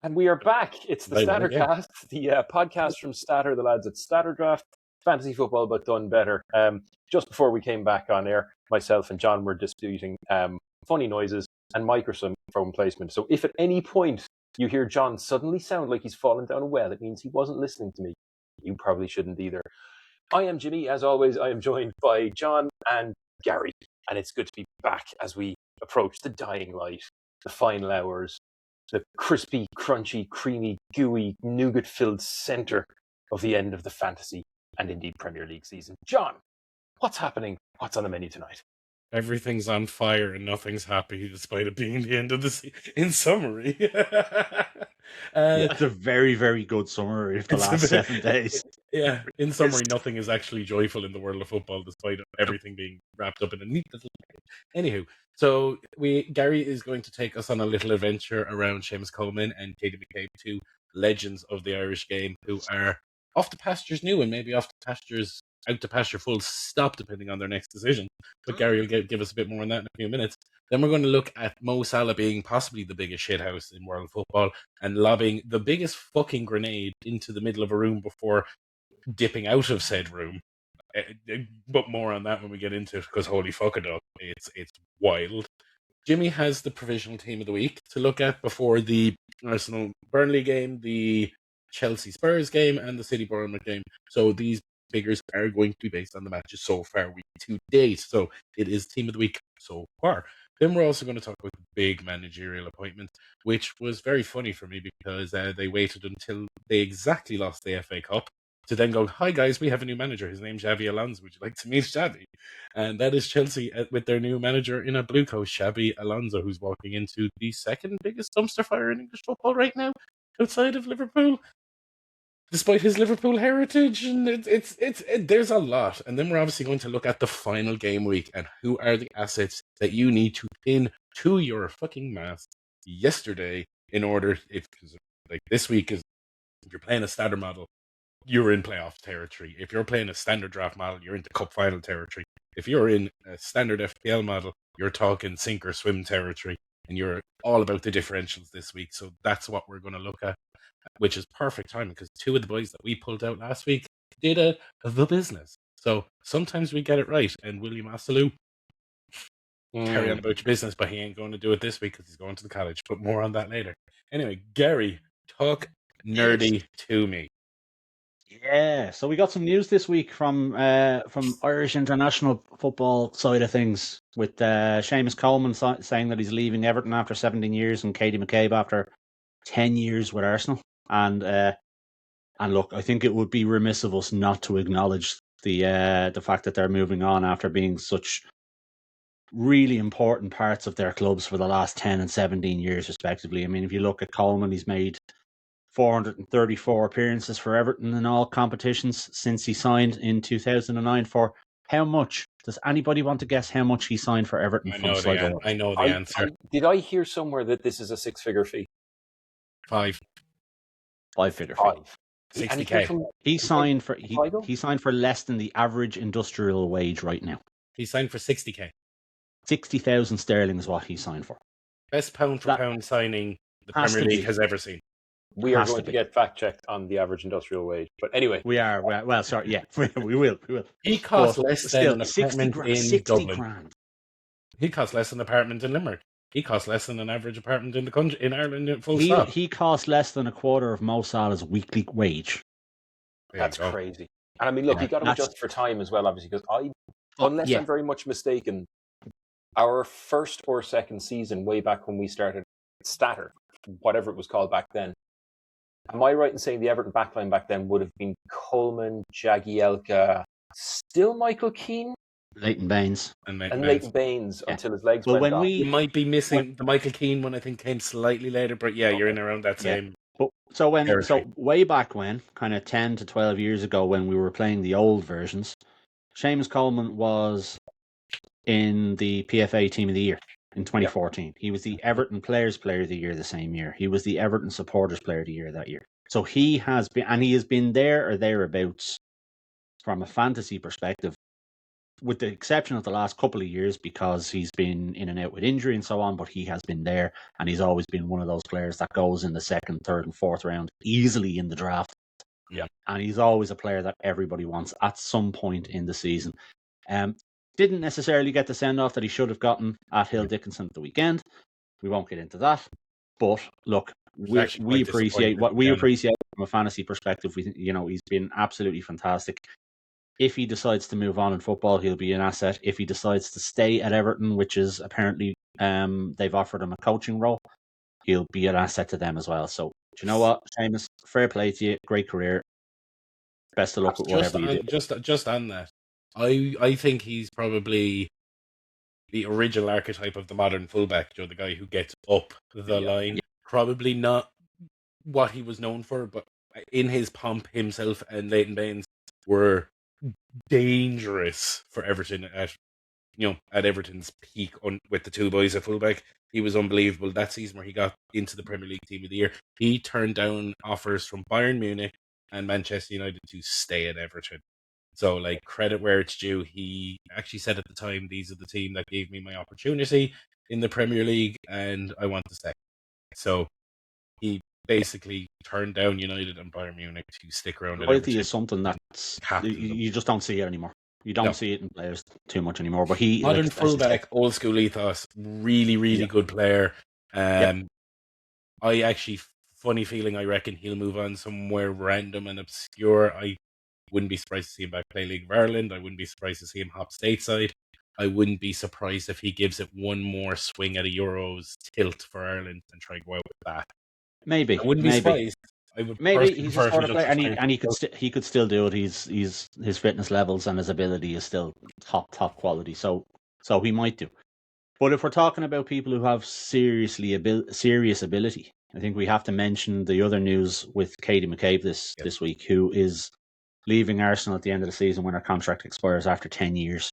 And we are back. It's the Stattercast, the podcast from Statter, the lads at Statter Draft, fantasy football, but done better. Just before we came back on air, myself and John were disputing funny noises and microphone placement. So if at any point you hear John suddenly sound like he's fallen down a well, it means he wasn't listening to me. You probably shouldn't either. I am Jimmy. As always, I am joined by John and Gary. And it's good to be back as we approach the dying light, the final hours, the crispy, crunchy, creamy, gooey, nougat-filled centre of the end of the fantasy and indeed Premier League season. John, what's happening? What's on the menu tonight? Everything's on fire and nothing's happy, despite it being the end of the season. In summary, it's a very, very good summary of the last 7 days. Yeah, in summary, nothing is actually joyful in the world of football, despite everything being wrapped up in a neat little thing. Anywho, so Gary is going to take us on a little adventure around Seamus Coleman and Katie McCabe, two legends of the Irish game, who are off the pastures new and maybe off the pastures out to pasture full stop, depending on their next decision. But Gary will give us a bit more on that in a few minutes. Then we're going to look at Mo Salah being possibly the biggest shithouse in world football and lobbing the biggest fucking grenade into the middle of a room before dipping out of said room. But more on that when we get into it, because holy fuck it up, it's wild. Jimmy has the provisional team of the week to look at before the Arsenal-Burnley game, the Chelsea-Spurs game, and the City-Bournemouth game. So these figures are going to be based on the matches so far week to date. So it is team of the week so far. Then we're also going to talk about the big managerial appointment, which was very funny for me because they waited until they exactly lost the FA Cup to then go, hi guys, we have a new manager. His name's Xabi Alonso. Would you like to meet Xabi? And that is Chelsea with their new manager in a BlueCo, Xabi Alonso, who's walking into the second biggest dumpster fire in English football right now, outside of Liverpool. Despite his Liverpool heritage, and there's a lot. And then we're obviously going to look at the final game week and who are the assets that you need to pin to your fucking mast yesterday in order, like this week is, if you're playing a standard model, you're in playoff territory. If you're playing a standard draft model, you're into cup final territory. If you're in a standard FPL model, you're talking sink or swim territory, and you're all about the differentials this week. So that's what we're going to look at, which is perfect timing because two of the boys that we pulled out last week did the business. So sometimes we get it right, and William Assalou, carry on about your business, but he ain't going to do it this week because he's going to the college. But more on that later. Anyway, Gary, talk nerdy to me. Yeah, so we got some news this week from Irish international football side of things, with Seamus Coleman saying that he's leaving Everton after 17 years and Katie McCabe after 10 years with Arsenal. And look, I think it would be remiss of us not to acknowledge the fact that they're moving on after being such really important parts of their clubs for the last 10 and 17 years, respectively. I mean, if you look at Coleman, he's made 434 appearances for Everton in all competitions since he signed in 2009. For how much? Does anybody want to guess how much he signed for Everton? I know the answer. Did I hear somewhere that this is a six-figure fee? Five-figure fee. 60k. He signed for less than the average industrial wage right now. He signed for 60k. 60,000 sterling is what he signed for. Best pound for pound signing the Premier League has ever seen. We are going to get fact checked on the average industrial wage, but anyway, we are. Well, sorry, yeah, we will. He costs less than an apartment in Dublin. Grand. He costs less than an apartment in Limerick. He costs less than an average apartment in the country in Ireland. Full stop. He costs less than a quarter of Mo Salah's weekly wage. That's crazy. And I mean, look, you got to adjust for time as well, obviously, because unless I'm very much mistaken, our first or second season, way back when we started Statter, whatever it was called back then. Am I right in saying the Everton backline back then would have been Coleman, Jagielka, still Michael Keane? Leighton Baines. And Leighton Baines until his legs went off. You might be missing the Michael Keane one, I think came slightly later, but you're in around that same. So way back when, kind of 10 to 12 years ago when we were playing the old versions, Seamus Coleman was in the PFA Team of the Year. In 2014. He was the Everton Players Player of the Year the same year. He was the Everton Supporters Player of the Year that year. So he has been there or thereabouts from a fantasy perspective with the exception of the last couple of years because he's been in and out with injury and so on, but he has been there and he's always been one of those players that goes in the second, third and fourth round easily in the draft. Yeah. And he's always a player that everybody wants at some point in the season. Didn't necessarily get the send-off that he should have gotten at Hill Dickinson at the weekend. We won't get into that. But look, we appreciate what we appreciate from a fantasy perspective. He's been absolutely fantastic. If he decides to move on in football, he'll be an asset. If he decides to stay at Everton, which is apparently they've offered him a coaching role, he'll be an asset to them as well. So, do you know what, Seamus? Fair play to you. Great career. Best of luck with whatever you do. Just on that, I think he's probably the original archetype of the modern fullback, the guy who gets up the line. Yeah. Probably not what he was known for, but in his pomp, himself and Leighton Baines were dangerous for Everton at Everton's peak with the two boys at fullback. He was unbelievable that season where he got into the Premier League Team of the Year. He turned down offers from Bayern Munich and Manchester United to stay at Everton. So, credit where it's due. He actually said at the time, these are the team that gave me my opportunity in the Premier League and I want to stay. So he basically turned down United and Bayern Munich to stick around. Loyalty is something that's you just don't see it anymore. You don't see it in players too much anymore. But he modern fullback, old school ethos, really good player. I actually funny feeling. I reckon he'll move on somewhere random and obscure. I wouldn't be surprised to see him back play League of Ireland. I wouldn't be surprised to see him hop stateside. I wouldn't be surprised if he gives it one more swing at a Euros tilt for Ireland and try to go out with that. Maybe. I wouldn't be surprised. Maybe he's a sort of player, and he could still do it. He's his fitness levels and his ability is still top quality. So he might do. But if we're talking about people who have serious ability, I think we have to mention the other news with Katie McCabe this week, who is leaving Arsenal at the end of the season when her contract expires after 10 years.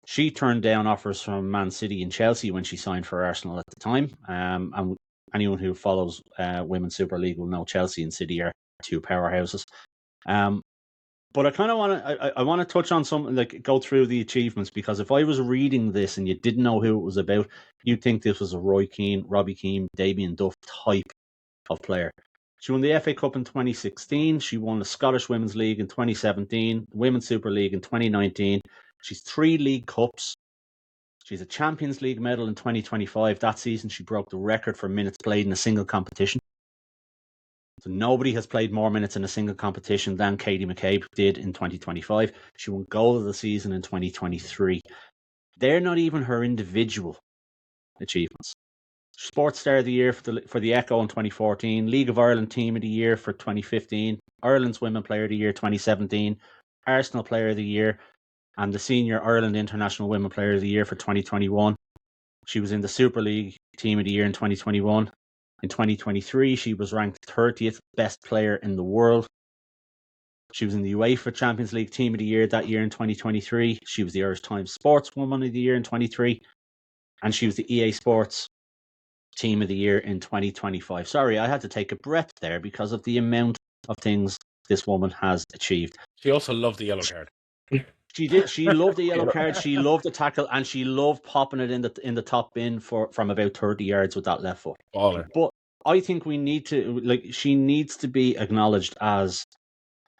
She turned down offers from Man City and Chelsea when she signed for Arsenal at the time. And anyone who follows Women's Super League will know Chelsea and City are two powerhouses. But I kind of want to touch on something, go through the achievements, because if I was reading this and you didn't know who it was about, you'd think this was a Roy Keane, Robbie Keane, Damien Duff type of player. She won the FA Cup in 2016. She won the Scottish Women's League in 2017, Women's Super League in 2019. She's 3 League Cups. She's a Champions League medal in 2025. That season, she broke the record for minutes played in a single competition. So nobody has played more minutes in a single competition than Katie McCabe did in 2025. She won goal of the season in 2023. They're not even her individual achievements. Sports Star of the Year for the Echo in 2014, League of Ireland Team of the Year for 2015, Ireland's Women Player of the Year 2017, Arsenal Player of the Year, and the Senior Ireland International Women Player of the Year for 2021. She was in the Super League Team of the Year in 2021. In 2023, she was ranked 30th best player in the world. She was in the UEFA Champions League Team of the Year that year in 2023. She was the Irish Times Sportswoman of the Year in 2023. And she was the EA Sports Team of the Year in 2025. Sorry, I had to take a breath there because of the amount of things this woman has achieved. She also loved the yellow card. She did. She loved the yellow card. She loved the tackle, and she loved popping it in the top bin from about 30 yards with that left foot. Baller. But I think we need to she needs to be acknowledged as,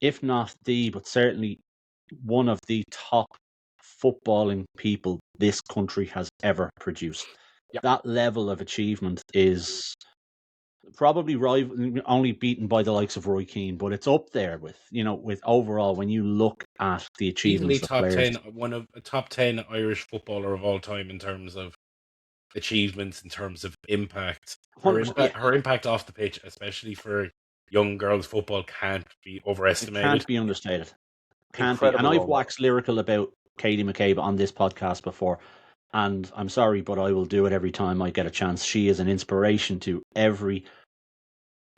if not but certainly one of the top footballing people this country has ever produced. Yep. That level of achievement is probably only beaten by the likes of Roy Keane, but it's up there with overall when you look at the achievements. Easily top 10 Irish footballer of all time in terms of achievements, in terms of impact. Her impact off the pitch, especially for young girls football, can't be overestimated. It can't be understated. Can't be. And I've waxed lyrical about Katie McCabe on this podcast before, and I'm sorry, but I will do it every time I get a chance. She is an inspiration to every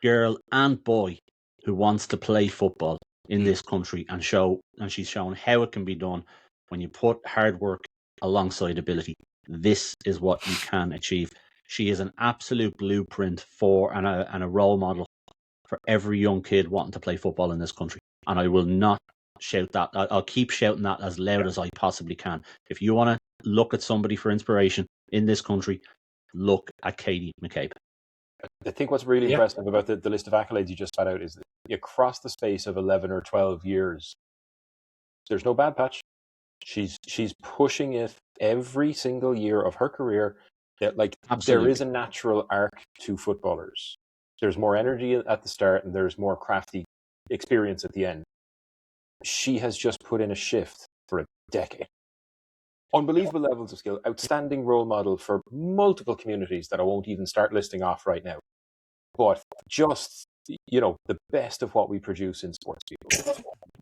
girl and boy who wants to play football in this country, and she's shown how it can be done when you put hard work alongside ability. This is what you can achieve. She is an absolute blueprint for and a role model for every young kid wanting to play football in this country. And I will not shout that. I'll keep shouting that as loud as I possibly can. If you want to look at somebody for inspiration in this country, look at Katie McCabe. I think what's really impressive about the list of accolades you just spat out is that across the space of 11 or 12 years, there's no bad patch. She's pushing it every single year of her career. That there is a natural arc to footballers. There's more energy at the start and there's more crafty experience at the end. She has just put in a shift for a decade. Unbelievable levels of skill, outstanding role model for multiple communities that I won't even start listing off right now. But just, the best of what we produce in sports people.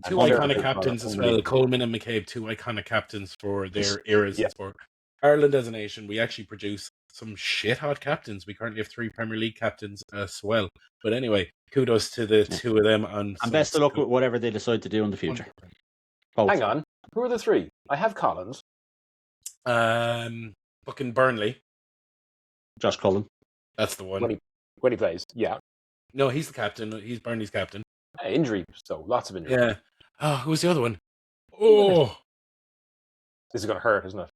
Two iconic captains as well, Coleman and McCabe, two iconic captains for their eras in sport. Ireland as a nation, we actually produce some shit-hot captains. We currently have 3 Premier League captains as well. But anyway, kudos to the two of them. And best of luck with whatever they decide to do in the future. Hang on. Who are the 3? I have Collins. Fucking Burnley. Josh Cullen. That's the one. When he plays, yeah. No, he's the captain. He's Burnley's captain. Injury, so lots of injury. Yeah. Oh, who was the other one? Oh. This is going to hurt, isn't it?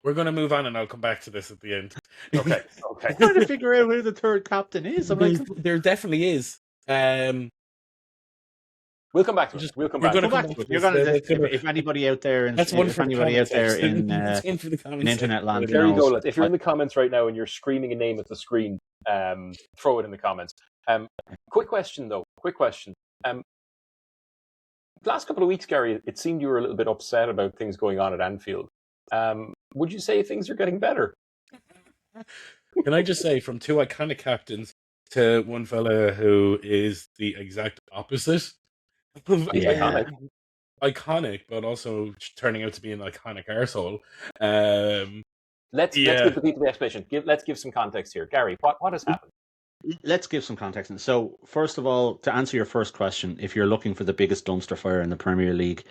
We're going to move on and I'll come back to this at the end. Okay. I'm trying to figure out who the third captain is. There definitely is. We'll come back to it. We'll come back to it. If anybody out there in internet land, there you go. If you're in the comments right now and you're screaming a name at the screen, throw it in the comments. Quick question, though. Last couple of weeks, Gary, it seemed you were a little bit upset about things going on at Anfield. Would you say things are getting better? Can I just say, from 2 iconic captains to one fella who is the exact opposite? Iconic, but also turning out to be an iconic arsehole. Let's give the people the explanation. Let's give some context here. Gary, what has happened? Let's give some context. So, first of all, to answer your first question, if you're looking for the biggest dumpster fire in the Premier League,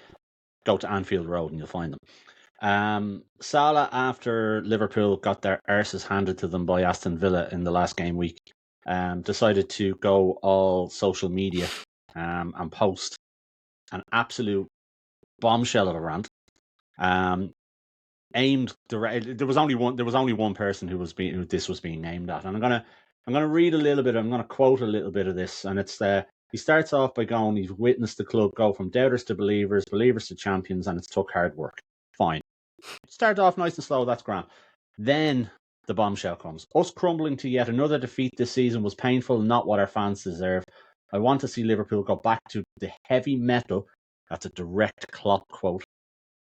go to Anfield Road and you'll find them. Salah, after Liverpool got their arses handed to them by Aston Villa in the last game week, decided to go all social media and post an absolute bombshell of a rant. Aimed direct. There was only one person who this was being aimed at, and I'm gonna read a little bit. I'm gonna quote a little bit of this, and it's he starts off by going, he's witnessed the club go from doubters to believers to champions, and it's took hard work. Fine. Start off nice and slow. That's grand. Then the bombshell comes. Us crumbling to yet another defeat this season was painful, not what our fans deserve. I want to see Liverpool go back to the heavy metal. That's a direct Klopp quote.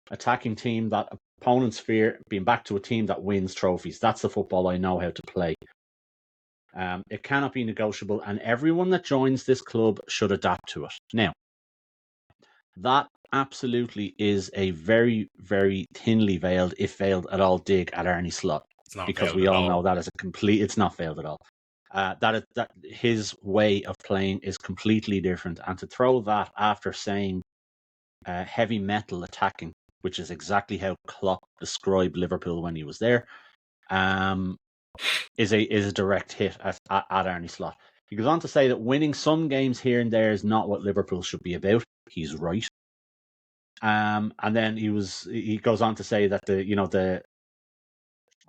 Attacking team that opponents fear, being back to a team that wins trophies. That's the football I know how to play. It cannot be negotiable, and everyone that joins this club should adapt to it. Now, that absolutely is a very, very thinly veiled, if veiled at all, dig at Arne Slot. Because we all know that is it's not veiled at all. That his way of playing is completely different, and to throw that after saying heavy metal attacking, which is exactly how Klopp described Liverpool when he was there, is a direct hit at Arne Slot. He goes on to say that winning some games here and there is not what Liverpool should be about. He's right. And then he goes on to say that the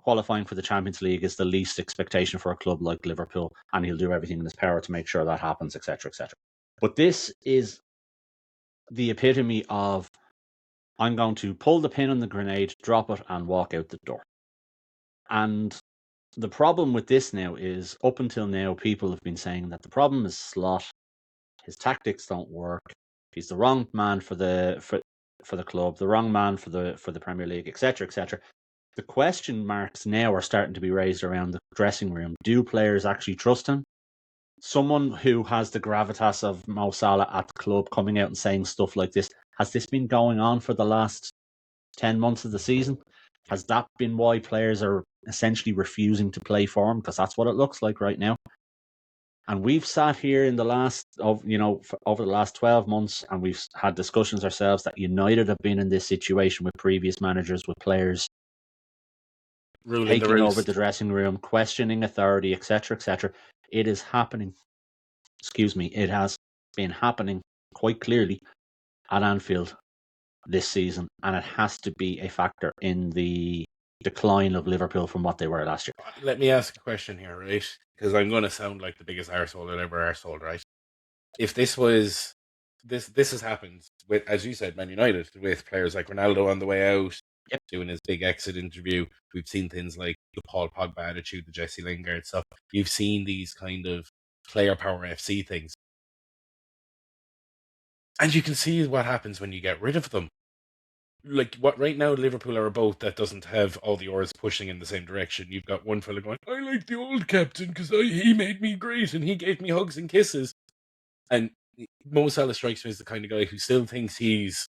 qualifying for the Champions League is the least expectation for a club like Liverpool, and he'll do everything in his power to make sure that happens, etc., etc. But this is the epitome of, I'm going to pull the pin on the grenade, drop it, and walk out the door. And the problem with this now is, up until now, people have been saying that the problem is Slot. His tactics don't work. He's the wrong man for the club, the wrong man for the Premier League, etc., etc. The question marks now are starting to be raised around the dressing room. Do players actually trust him? Someone who has the gravitas of Mo Salah at the club coming out and saying stuff like this, has this been going on for the last 10 months of the season? Has that been why players are essentially refusing to play for him? Because that's what it looks like right now. And we've sat here in the over the last 12 months, and we've had discussions ourselves that United have been in this situation with previous managers, with players taking over the dressing room, questioning authority, etc., etc. It is happening. It has been happening quite clearly at Anfield this season, and it has to be a factor in the decline of Liverpool from what they were last year. Let me ask a question here, right? Because I'm going to sound like the biggest arsehole that ever arseholed, right? If this has happened with, as you said, Man United, with players like Ronaldo on the way out, doing his big exit interview. We've seen things like the Paul Pogba attitude, the Jesse Lingard stuff. You've seen these kind of player power FC things. And you can see what happens when you get rid of them. Like, what right now, Liverpool are a boat that doesn't have all the oars pushing in the same direction. You've got one fella going, I like the old captain because he made me great and he gave me hugs and kisses. And Mo Salah strikes me as the kind of guy who still thinks he's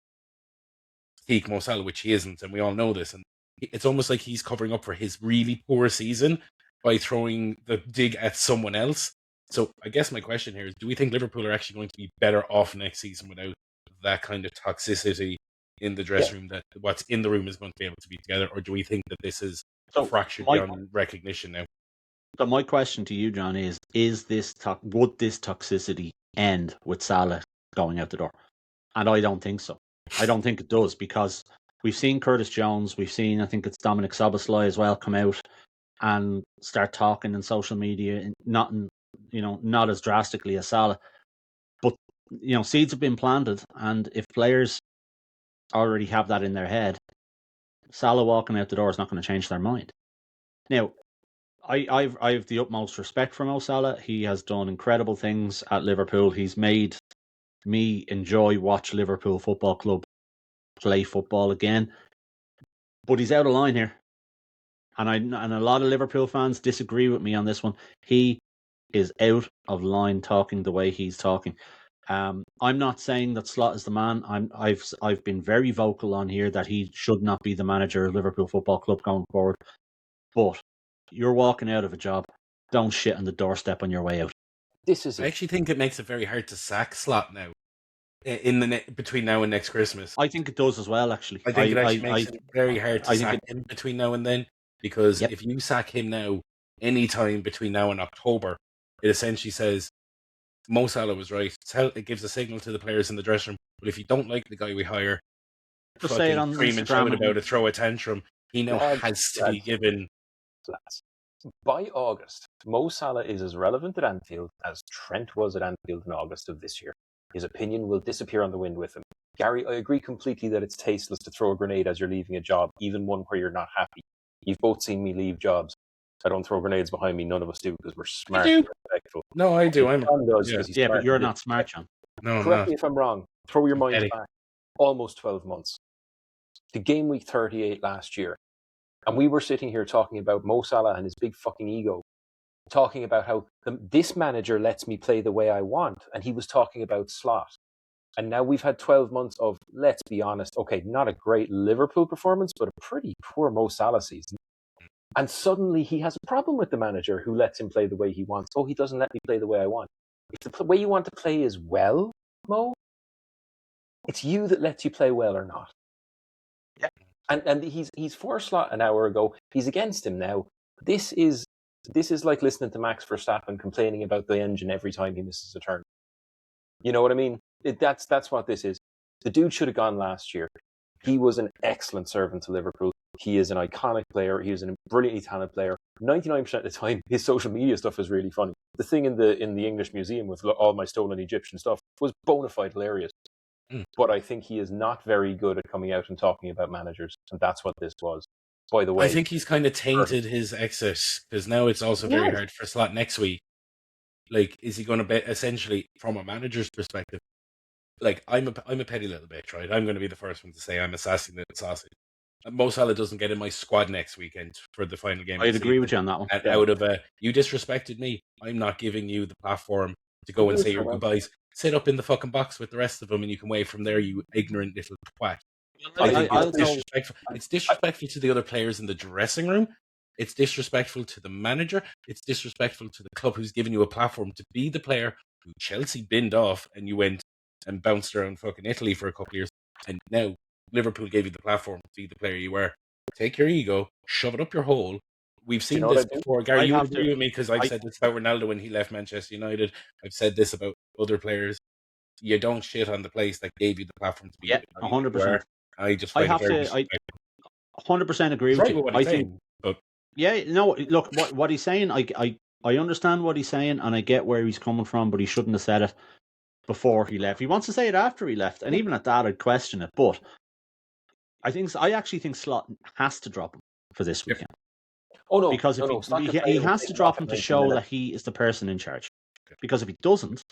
peak Mo Salah, which he isn't, and we all know this. And it's almost like he's covering up for his really poor season by throwing the dig at someone else. So I guess my question here is, do we think Liverpool are actually going to be better off next season without that kind of toxicity in the dressing room, that what's in the room is going to be able to be together? Or do we think that this is fractured beyond recognition now? So my question to you, John, is this would this toxicity end with Salah going out the door? And I don't think so. I don't think it does, because we've seen Curtis Jones, we've seen, I think it's Dominic Szoboszlai as well, come out and start talking in social media, not as drastically as Salah, but seeds have been planted, and if players already have that in their head, Salah walking out the door is not going to change their mind. Now, I have the utmost respect for Mo Salah. He has done incredible things at Liverpool. He's made me watch Liverpool Football Club play football again. But he's out of line here. And a lot of Liverpool fans disagree with me on this one. He is out of line talking the way he's talking. I'm not saying that Slot is the man. I've been very vocal on here that he should not be the manager of Liverpool Football Club going forward. But you're walking out of a job. Don't shit on the doorstep on your way out. I actually think it makes it very hard to sack Slot now. Between now and next Christmas, I think it does as well. Actually, I think it actually makes it very hard to sack him between now and then, because if you sack him now, any time between now and October, it essentially says Mo Salah was right. It gives a signal to the players in the dressing room. But if you don't like the guy we hire, just say it on scream and shout about it, throw a tantrum. He now has to be given. By August, Mo Salah is as relevant at Anfield as Trent was at Anfield in August of this year. His opinion will disappear on the wind with him. Gary, I agree completely that it's tasteless to throw a grenade as you're leaving a job, even one where you're not happy. You've both seen me leave jobs. I don't throw grenades behind me. None of us do, because we're smart and respectful. No, I do. But you're not smart, John. No, correct me if I'm wrong. Throw your minds back. Almost 12 months. The game week 38 last year. And we were sitting here talking about Mo Salah and his big fucking ego. Talking about how this manager lets me play the way I want. And he was talking about Slot. And now we've had 12 months of, let's be honest, okay, not a great Liverpool performance, but a pretty poor Mo Salah season. And suddenly he has a problem with the manager who lets him play the way he wants. Oh, he doesn't let me play the way I want. If the way you want to play is well, Mo, it's you that lets you play well or not. Yeah. And he's for Slot an hour ago. He's against him now. This is like listening to Max Verstappen complaining about the engine every time he misses a turn. You know what I mean? That's what this is. The dude should have gone last year. He was an excellent servant to Liverpool. He is an iconic player. He is a brilliantly talented player. 99% of the time, his social media stuff is really funny. The thing in the English Museum with all my stolen Egyptian stuff was bona fide hilarious. But I think he is not very good at coming out and talking about managers, and that's what this was. By the way, I think he's kind of tainted his exit, because now it's also very hard for Slot next week. Like, is he going to be essentially, from a manager's perspective? Like, I'm a petty little bitch, right? I'm going to be the first one to say I'm a sassy little sausage. Mo Salah doesn't get in my squad next weekend for the final game. I'd agree with you on that one. And out of you disrespected me, I'm not giving you the platform to go and say your goodbyes. Sit up in the fucking box with the rest of them, and you can wave from there, you ignorant little twat. It's disrespectful. It's disrespectful to the other players in the dressing room. It's disrespectful to the manager. It's disrespectful to the club who's given you a platform to be the player who Chelsea binned off, and you went and bounced around fucking Italy for a couple of years. And now Liverpool gave you the platform to be the player you were. Take your ego, shove it up your hole. We've seen this before. Gary, you agree with me, because I've said this about Ronaldo when he left Manchester United. I've said this about other players. you don't shit on the place that gave you the platform to be. Yeah, 100%. I just I find have it very to. I disrespectful. 100% agree He's with right you. with what I he's think. saying, but Yeah, no. Look, what he's saying, I understand what he's saying, and I get where he's coming from, but he shouldn't have said it before he left. He wants to say it after he left, and even at that, I'd question it. But I actually think Slot has to drop him for this weekend. Oh no, Because if no, he has to drop him to show that he is the person in charge. Because if he doesn't,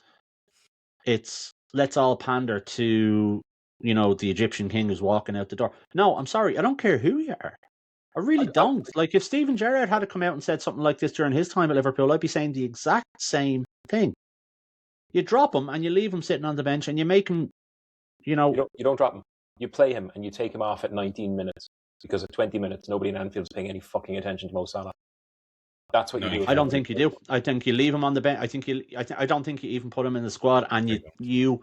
it's let's all pander to the Egyptian king who's walking out the door. No, I'm sorry, I don't care who you are. I really don't. Like if Steven Gerrard had to come out and said something like this during his time at Liverpool, I'd be saying the exact same thing. You drop him and you leave him sitting on the bench and you make him, You don't drop him. You play him and you take him off at 19 minutes because at 20 minutes nobody in Anfield's paying any fucking attention to Mo Salah. That's what you do. I don't think you do. I think you leave him on the bench. I don't think you even put him in the squad, and you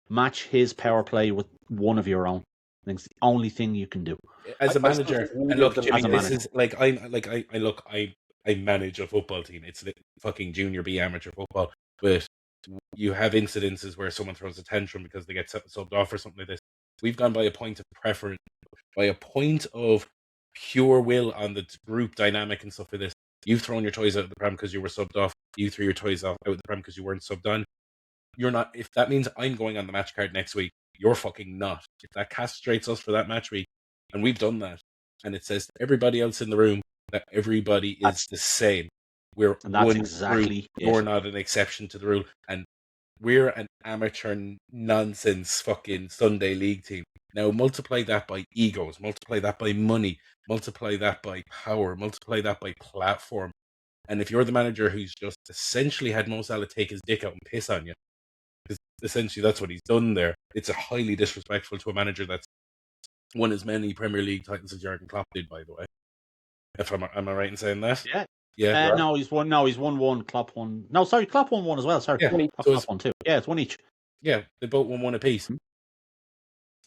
match his power play with one of your own. I think it's the only thing you can do as a manager. And look, Jimmy, this is I manage a football team. It's the fucking junior B amateur football, but you have incidences where someone throws a tantrum because they get subbed off or something like this. We've gone by a point of preference, by a point of pure will on the group dynamic and stuff like this. You've thrown your toys out of the pram because you were subbed off. You threw your toys out of the pram because you weren't subbed on. You're not. If that means I'm going on the match card next week, you're fucking not. If that castrates us for that match week, and we've done that, and it says to everybody else in the room that everybody is the same. We're one group. You're not an exception to the rule, and we're an amateur nonsense fucking Sunday league team. Now multiply that by egos, multiply that by money, multiply that by power, multiply that by platform. And if you're the manager who's just essentially had Mo Salah take his dick out and piss on you, because essentially that's what he's done there, it's a highly disrespectful to a manager that's won as many Premier League titles as Jurgen Klopp did, by the way. Am I right in saying that? Yeah. Yeah. No, he's won. No, he's won one. Klopp won. No, sorry, Klopp won one as well. Sorry, yeah. Klopp won two. Yeah, it's one each. Yeah, they both won one apiece.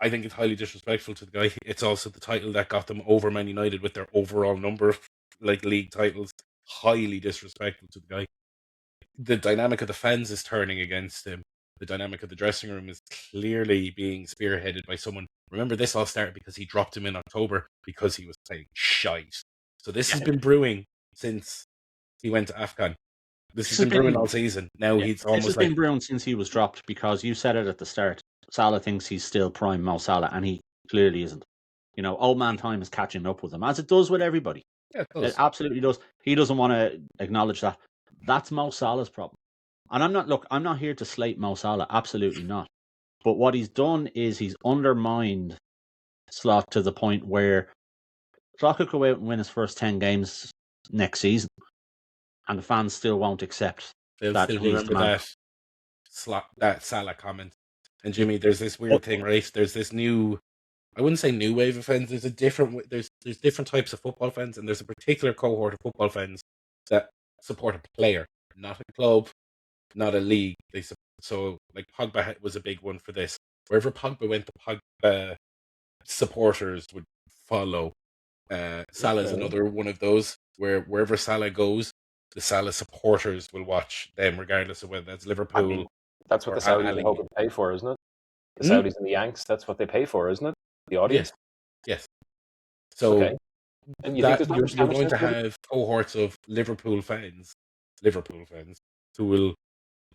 I think it's highly disrespectful to the guy. It's also the title that got them over Man United with their overall number of league titles. Highly disrespectful to the guy. The dynamic of the fans is turning against him. The dynamic of the dressing room is clearly being spearheaded by someone. Remember, this all started because he dropped him in October because he was playing shite. So this has been brewing since he went to AFCON. This has been brewing all season. Now he's almost been brewing since he was dropped, because you said it at the start. Salah thinks he's still prime Mo Salah, and he clearly isn't. Old man time is catching up with him, as it does with everybody. Yeah, it absolutely does. He doesn't want to acknowledge that. That's Mo Salah's problem. And I'm not here to slate Mo Salah. Absolutely not. But what he's done is he's undermined Slot to the point where Slot could go out and win his first 10 games next season, and the fans still won't accept that still he's the man. That Salah comment. And Jimmy, there's this weird thing, right? There's this new, I wouldn't say new wave of fans. There's different types of football fans, and there's a particular cohort of football fans that support a player, not a club, not a league. So like Pogba was a big one for this. Wherever Pogba went, the Pogba supporters would follow. Salah's another one of those where wherever Salah goes, the Salah supporters will watch them, regardless of whether that's Liverpool. I mean, that's what the Saudis hope to pay for, isn't it? The Saudis and the Yanks, that's what they pay for, isn't it? The audience. Yes. So and you're going to have cohorts of Liverpool fans who will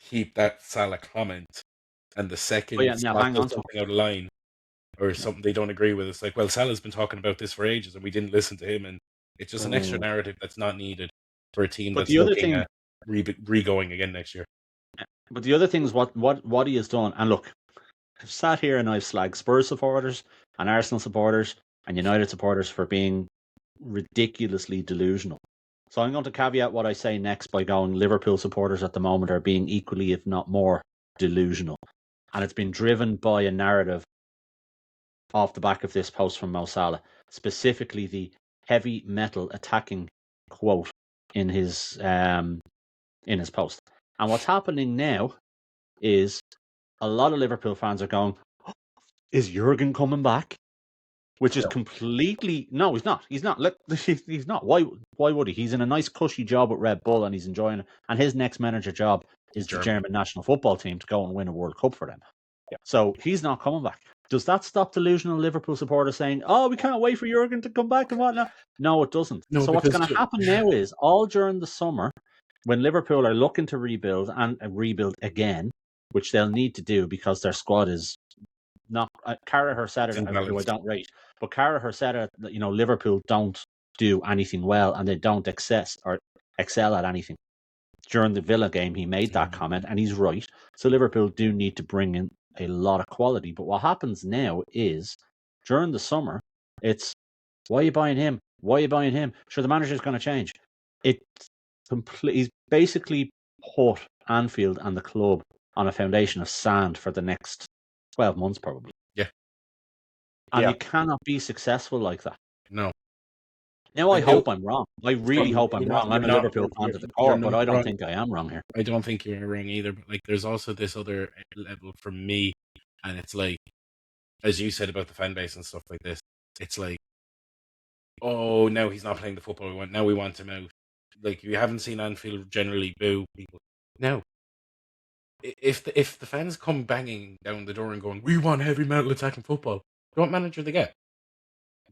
keep that Salah comment, and the second something out of line or something they don't agree with, it's like, well, Salah's been talking about this for ages and we didn't listen to him, and it's just an extra narrative that's not needed for a team that's looking at re-going again next year. But the other thing is what he has done, and look, I've sat here and I've slagged Spurs supporters and Arsenal supporters and United supporters for being ridiculously delusional. So I'm going to caveat what I say next by going, Liverpool supporters at the moment are being equally, if not more, delusional. And it's been driven by a narrative off the back of this post from Mo Salah, specifically the heavy metal attacking quote in his post. And what's happening now is a lot of Liverpool fans are going, is Jurgen coming back? Which is completely... No, he's not. He's not. He's not. Why would he? He's in a nice cushy job at Red Bull and he's enjoying it. And his next manager job is the German national football team to go and win a World Cup for them. So he's not coming back. Does that stop delusional Liverpool supporters saying, "Oh, we can't wait for Jurgen to come back and whatnot"? No, it doesn't. No, So what's because going to happen now is all during the summer, when Liverpool are looking to rebuild and rebuild again, which they'll need to do because their squad is not. Carragher said it, who I imbalanced. don't rate, but Carragher said it that Liverpool don't do anything well and they don't excel at anything. During the Villa game, he made that comment, and he's right. So Liverpool do need to bring in a lot of quality. But what happens now is, during the summer, it's, why are you buying him? Why are you buying him? Sure, the manager's going to change. He's basically put Anfield and the club on a foundation of sand for the next 12 months, probably. Yeah. And you cannot be successful like that. No. Now, I hope I'm wrong. I really hope I'm wrong. I'm a not- Liverpool fan to the you're core, but not I don't wrong. think I am wrong here. I don't think you're wrong either. But like, there's also this other level for me, and it's like, as you said about the fan base and stuff like this, it's like, oh, no, he's not playing the football we want. Now we want him out. Like, you haven't seen Anfield generally boo people. No. If the fans come banging down the door and going, we want heavy metal attacking football, do you know what manager they get?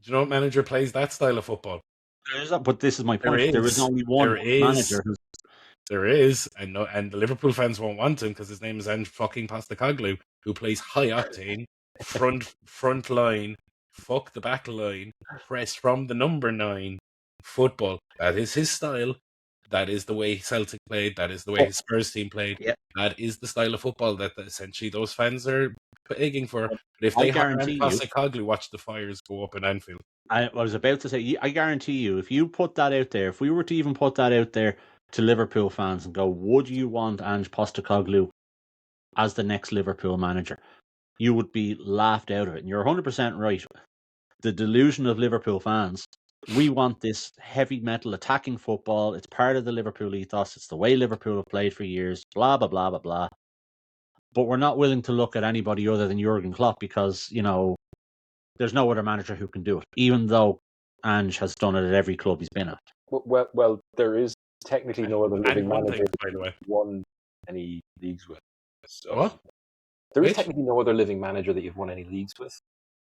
Do you know what manager plays that style of football? But this is my point. There is only one manager. There is, and the Liverpool fans won't want him because his name is Ange fucking Postecoglou, who plays high octane, front line, fuck the back line, press from the number 9 football. That is his style. That is the way Celtic played. That is the way his Spurs team played. Yep. That is the style of football that essentially those fans are begging for. But if they guarantee Postecoglou, watch the fires go up in Anfield. I was about to say, I guarantee you, if you put that out there, if we were to even put that out there to Liverpool fans and go, would you want Ange Postecoglou as the next Liverpool manager? You would be laughed out of it. And you're 100% right. The delusion of Liverpool fans, we want this heavy metal attacking football. It's part of the Liverpool ethos. It's the way Liverpool have played for years, blah, blah, blah, blah, blah. But we're not willing to look at anybody other than Jurgen Klopp because, there's no other manager who can do it, even though Ange has done it at every club he's been at. Well, there is technically no other living manager by the way, won any leagues with. So what? There is technically no other living manager that you've won any leagues with,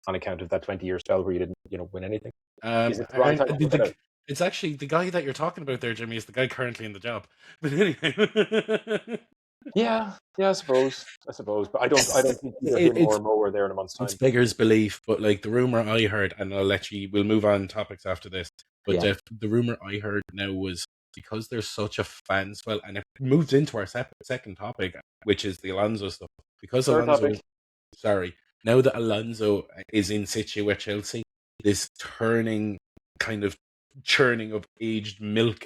on account of that 20-year spell where you didn't, win anything. Is it the wrong time it's actually the guy that you're talking about there, Jimmy, is the guy currently in the job. But anyway. Yeah, I suppose. But I don't think either him or Mo were there in a month's time. It's beggars belief, but like the rumor I heard, and we'll move on topics after this. But the rumor I heard now was because there's such a fan swell, and it moved into our second topic, which is the Alonso stuff. Because now that Alonso is in situ at Chelsea, this kind of churning of aged milk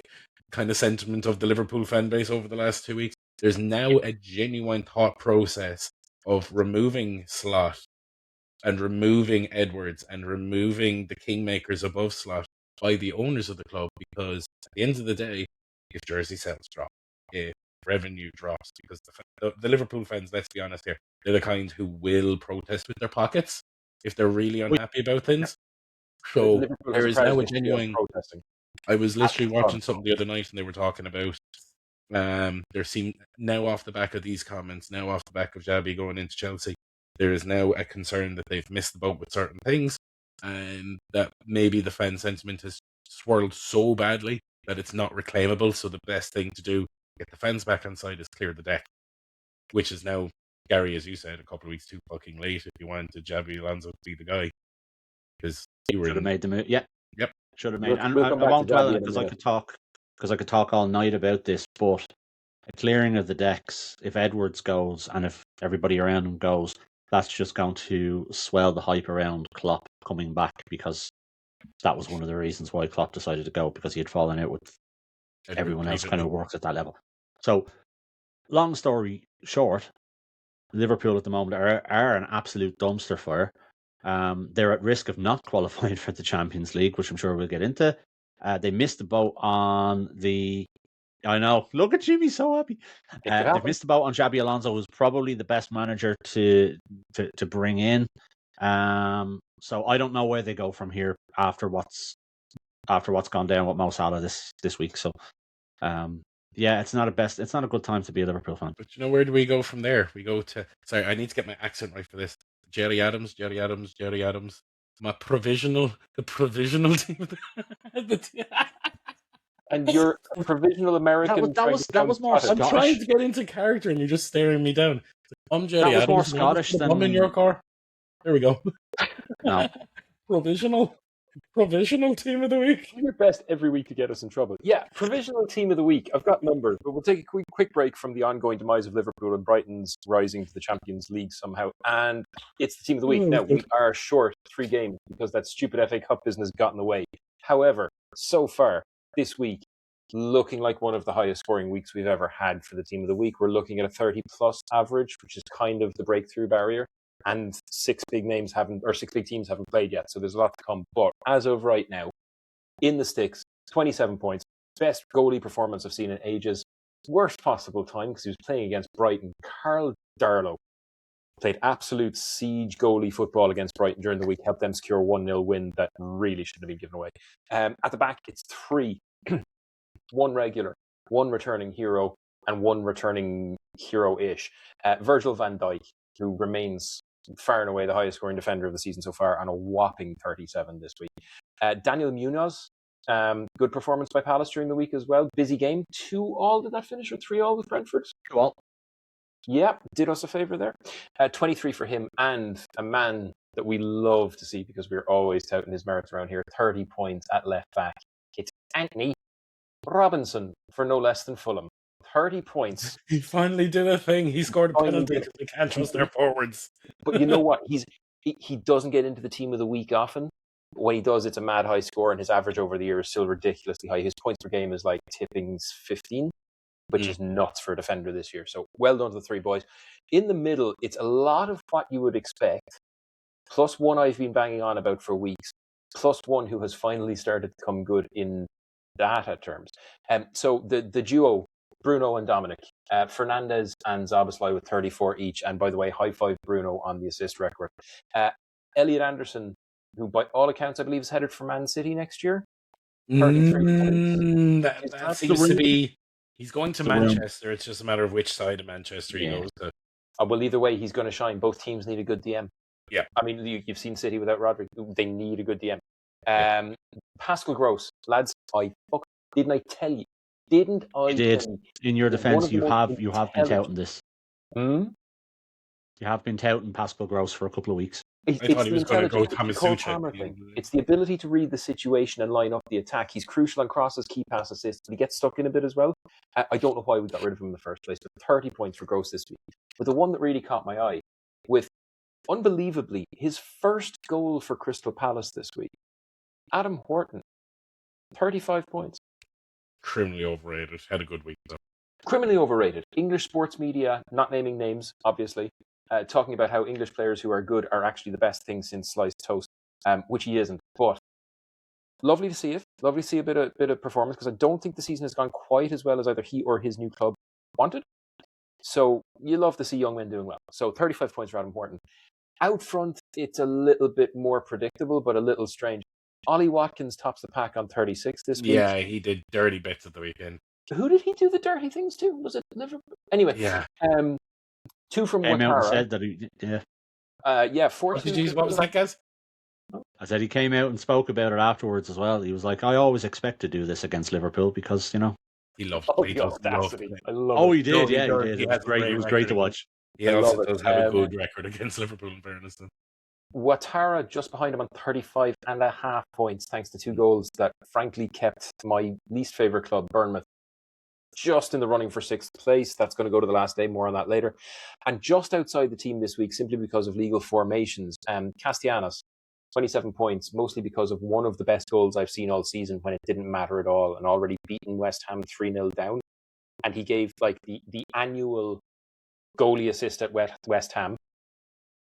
kind of sentiment of the Liverpool fan base over the last 2 weeks. There's now a genuine thought process of removing Slot and removing Edwards and removing the kingmakers above Slot by the owners of the club, because at the end of the day, if jersey sales drop, if revenue drops, because the Liverpool fans, let's be honest here, they're the kind who will protest with their pockets if they're really unhappy about things. So there is now a genuine protesting. I was literally watching something the other night and they were talking about there seemed now off the back of these comments, now off the back of Xabi going into Chelsea, there is now a concern that they've missed the boat with certain things, and that maybe the fan sentiment has swirled so badly that it's not reclaimable. So the best thing to do, get the fans back on side, is clear the deck, which is now, Gary, as you said, a couple of weeks too fucking late if you wanted Xabi Alonso to be the guy, because you would have made the move. Yep. Should have made. And I won't dwell on it because I could talk all night about this. But a clearing of the decks, if Edwards goes and if everybody around him goes, that's just going to swell the hype around Klopp coming back, because that was one of the reasons why Klopp decided to go, because he had fallen out with everyone else kind of works at that level. So, long story short, Liverpool at the moment are an absolute dumpster fire. They're at risk of not qualifying for the Champions League, which I'm sure we'll get into. They missed the boat on the... I know. Look at Jimmy, so happy. They missed the boat on Xabi Alonso, who's probably the best manager to bring in. So I don't know where they go from here after what's gone down with Mo Salah this week. So Yeah, it's not a good time to be a Liverpool fan. But where do we go from there? We go to... Sorry, I need to get my accent right for this. Jerry Adams. The provisional team of the... And you're a provisional American. That was more I'm Scottish. trying to get into character and you're just staring me down. I'm Jerry That was Adams. more Scottish than... I'm in your car. There we go. No. Provisional team of the week. Do your best every week to get us in trouble. Yeah, provisional team of the week. I've got numbers, but we'll take a quick break from the ongoing demise of Liverpool and Brighton's rising to the Champions League somehow. And it's the team of the week. Now, we are short 3 games because that stupid FA Cup business got in the way. However, so far this week, looking like one of the highest scoring weeks we've ever had for the team of the week. We're looking at a 30-plus average, which is kind of the breakthrough barrier. And 6 big teams haven't played yet, so there's a lot to come. But as of right now, in the sticks, 27 points, best goalie performance I've seen in ages, worst possible time because he was playing against Brighton. Carl Darlow played absolute siege goalie football against Brighton during the week, helped them secure a 1-0 win that really shouldn't have been given away. At the back, it's 3, 1 regular, 1 returning hero, and 1 returning hero-ish. Virgil van Dijk, who remains far and away the highest scoring defender of the season so far, on a whopping 37 this week. Daniel Munoz, good performance by Palace during the week as well. Busy game. 2-2, did that finish, or 3-3 with Brentford? 2-2. Yeah, did us a favour there. 23 for him, and a man that we love to see because we're always touting his merits around here. 30 points at left back. It's Anthony Robinson for no less than Fulham. 30 points. He finally did a thing. He scored a penalty because they can't trust their forwards. But you know what? He doesn't get into the team of the week often. When he does, it's a mad high score, and his average over the year is still ridiculously high. His points per game is like Tipping's 15, which is nuts for a defender this year. So well done to the 3 boys. In the middle, it's a lot of what you would expect, plus 1 I've been banging on about for weeks, plus 1 who has finally started to come good in data terms. So the duo, Bruno and Dominic, Fernandez and Szoboszlai with 34 each. And by the way, high five Bruno on the assist record. Elliot Anderson, who by all accounts I believe is headed for Man City next year. 33 points. That seems to be... He's going to Manchester. It's just a matter of which side of Manchester he goes to. Well, either way, he's going to shine. Both teams need a good DM. Yeah. I mean, you've seen City without Rodri. They need a good DM. Pascal Gross, lads, didn't I tell you? Didn't I? You did. In your defence, you have been touting this. Hmm? You have been touting Pascal Gross for a couple of weeks. I thought he was going to go Thomas Tuchel. It's the ability to read the situation and line up the attack. He's crucial on crosses, key pass assists, but he gets stuck in a bit as well. I don't know why we got rid of him in the first place, but 30 points for Gross this week. But the one that really caught my eye, with unbelievably his first goal for Crystal Palace this week, Adam Horton, 35 points. Criminally overrated. Had a good week, though. Criminally overrated. English sports media, not naming names, obviously, talking about how English players who are good are actually the best thing since sliced toast, which he isn't. But lovely to see it. Lovely to see a bit of performance, because I don't think the season has gone quite as well as either he or his new club wanted. So you love to see young men doing well. So 35 points for Adam Horton. Out front, it's a little bit more predictable, but a little strange. Ollie Watkins tops the pack on 36 this week. Yeah, he did dirty bits at the weekend. Who did he do the dirty things to? Was it Liverpool? Anyway, yeah. 2 from Came Ouattara. out and said that he, 4-2. What was that, guys? I said he came out and spoke about it afterwards as well. He was like, I always expect to do this against Liverpool because, He loved it. The audacity. I love Oh, it. he did, he did. It was great to watch. He also does have a good record against Liverpool, in fairness. Ouattara just behind him on 35.5 points, thanks to 2 goals that frankly kept my least favourite club, Bournemouth, just in the running for 6th place. That's going to go to the last day, more on that later. And just outside the team this week, simply because of legal formations, Castellanos, 27 points, mostly because of one of the best goals I've seen all season when it didn't matter at all, and already beaten West Ham 3-0 down. And he gave like the annual goalie assist at West Ham,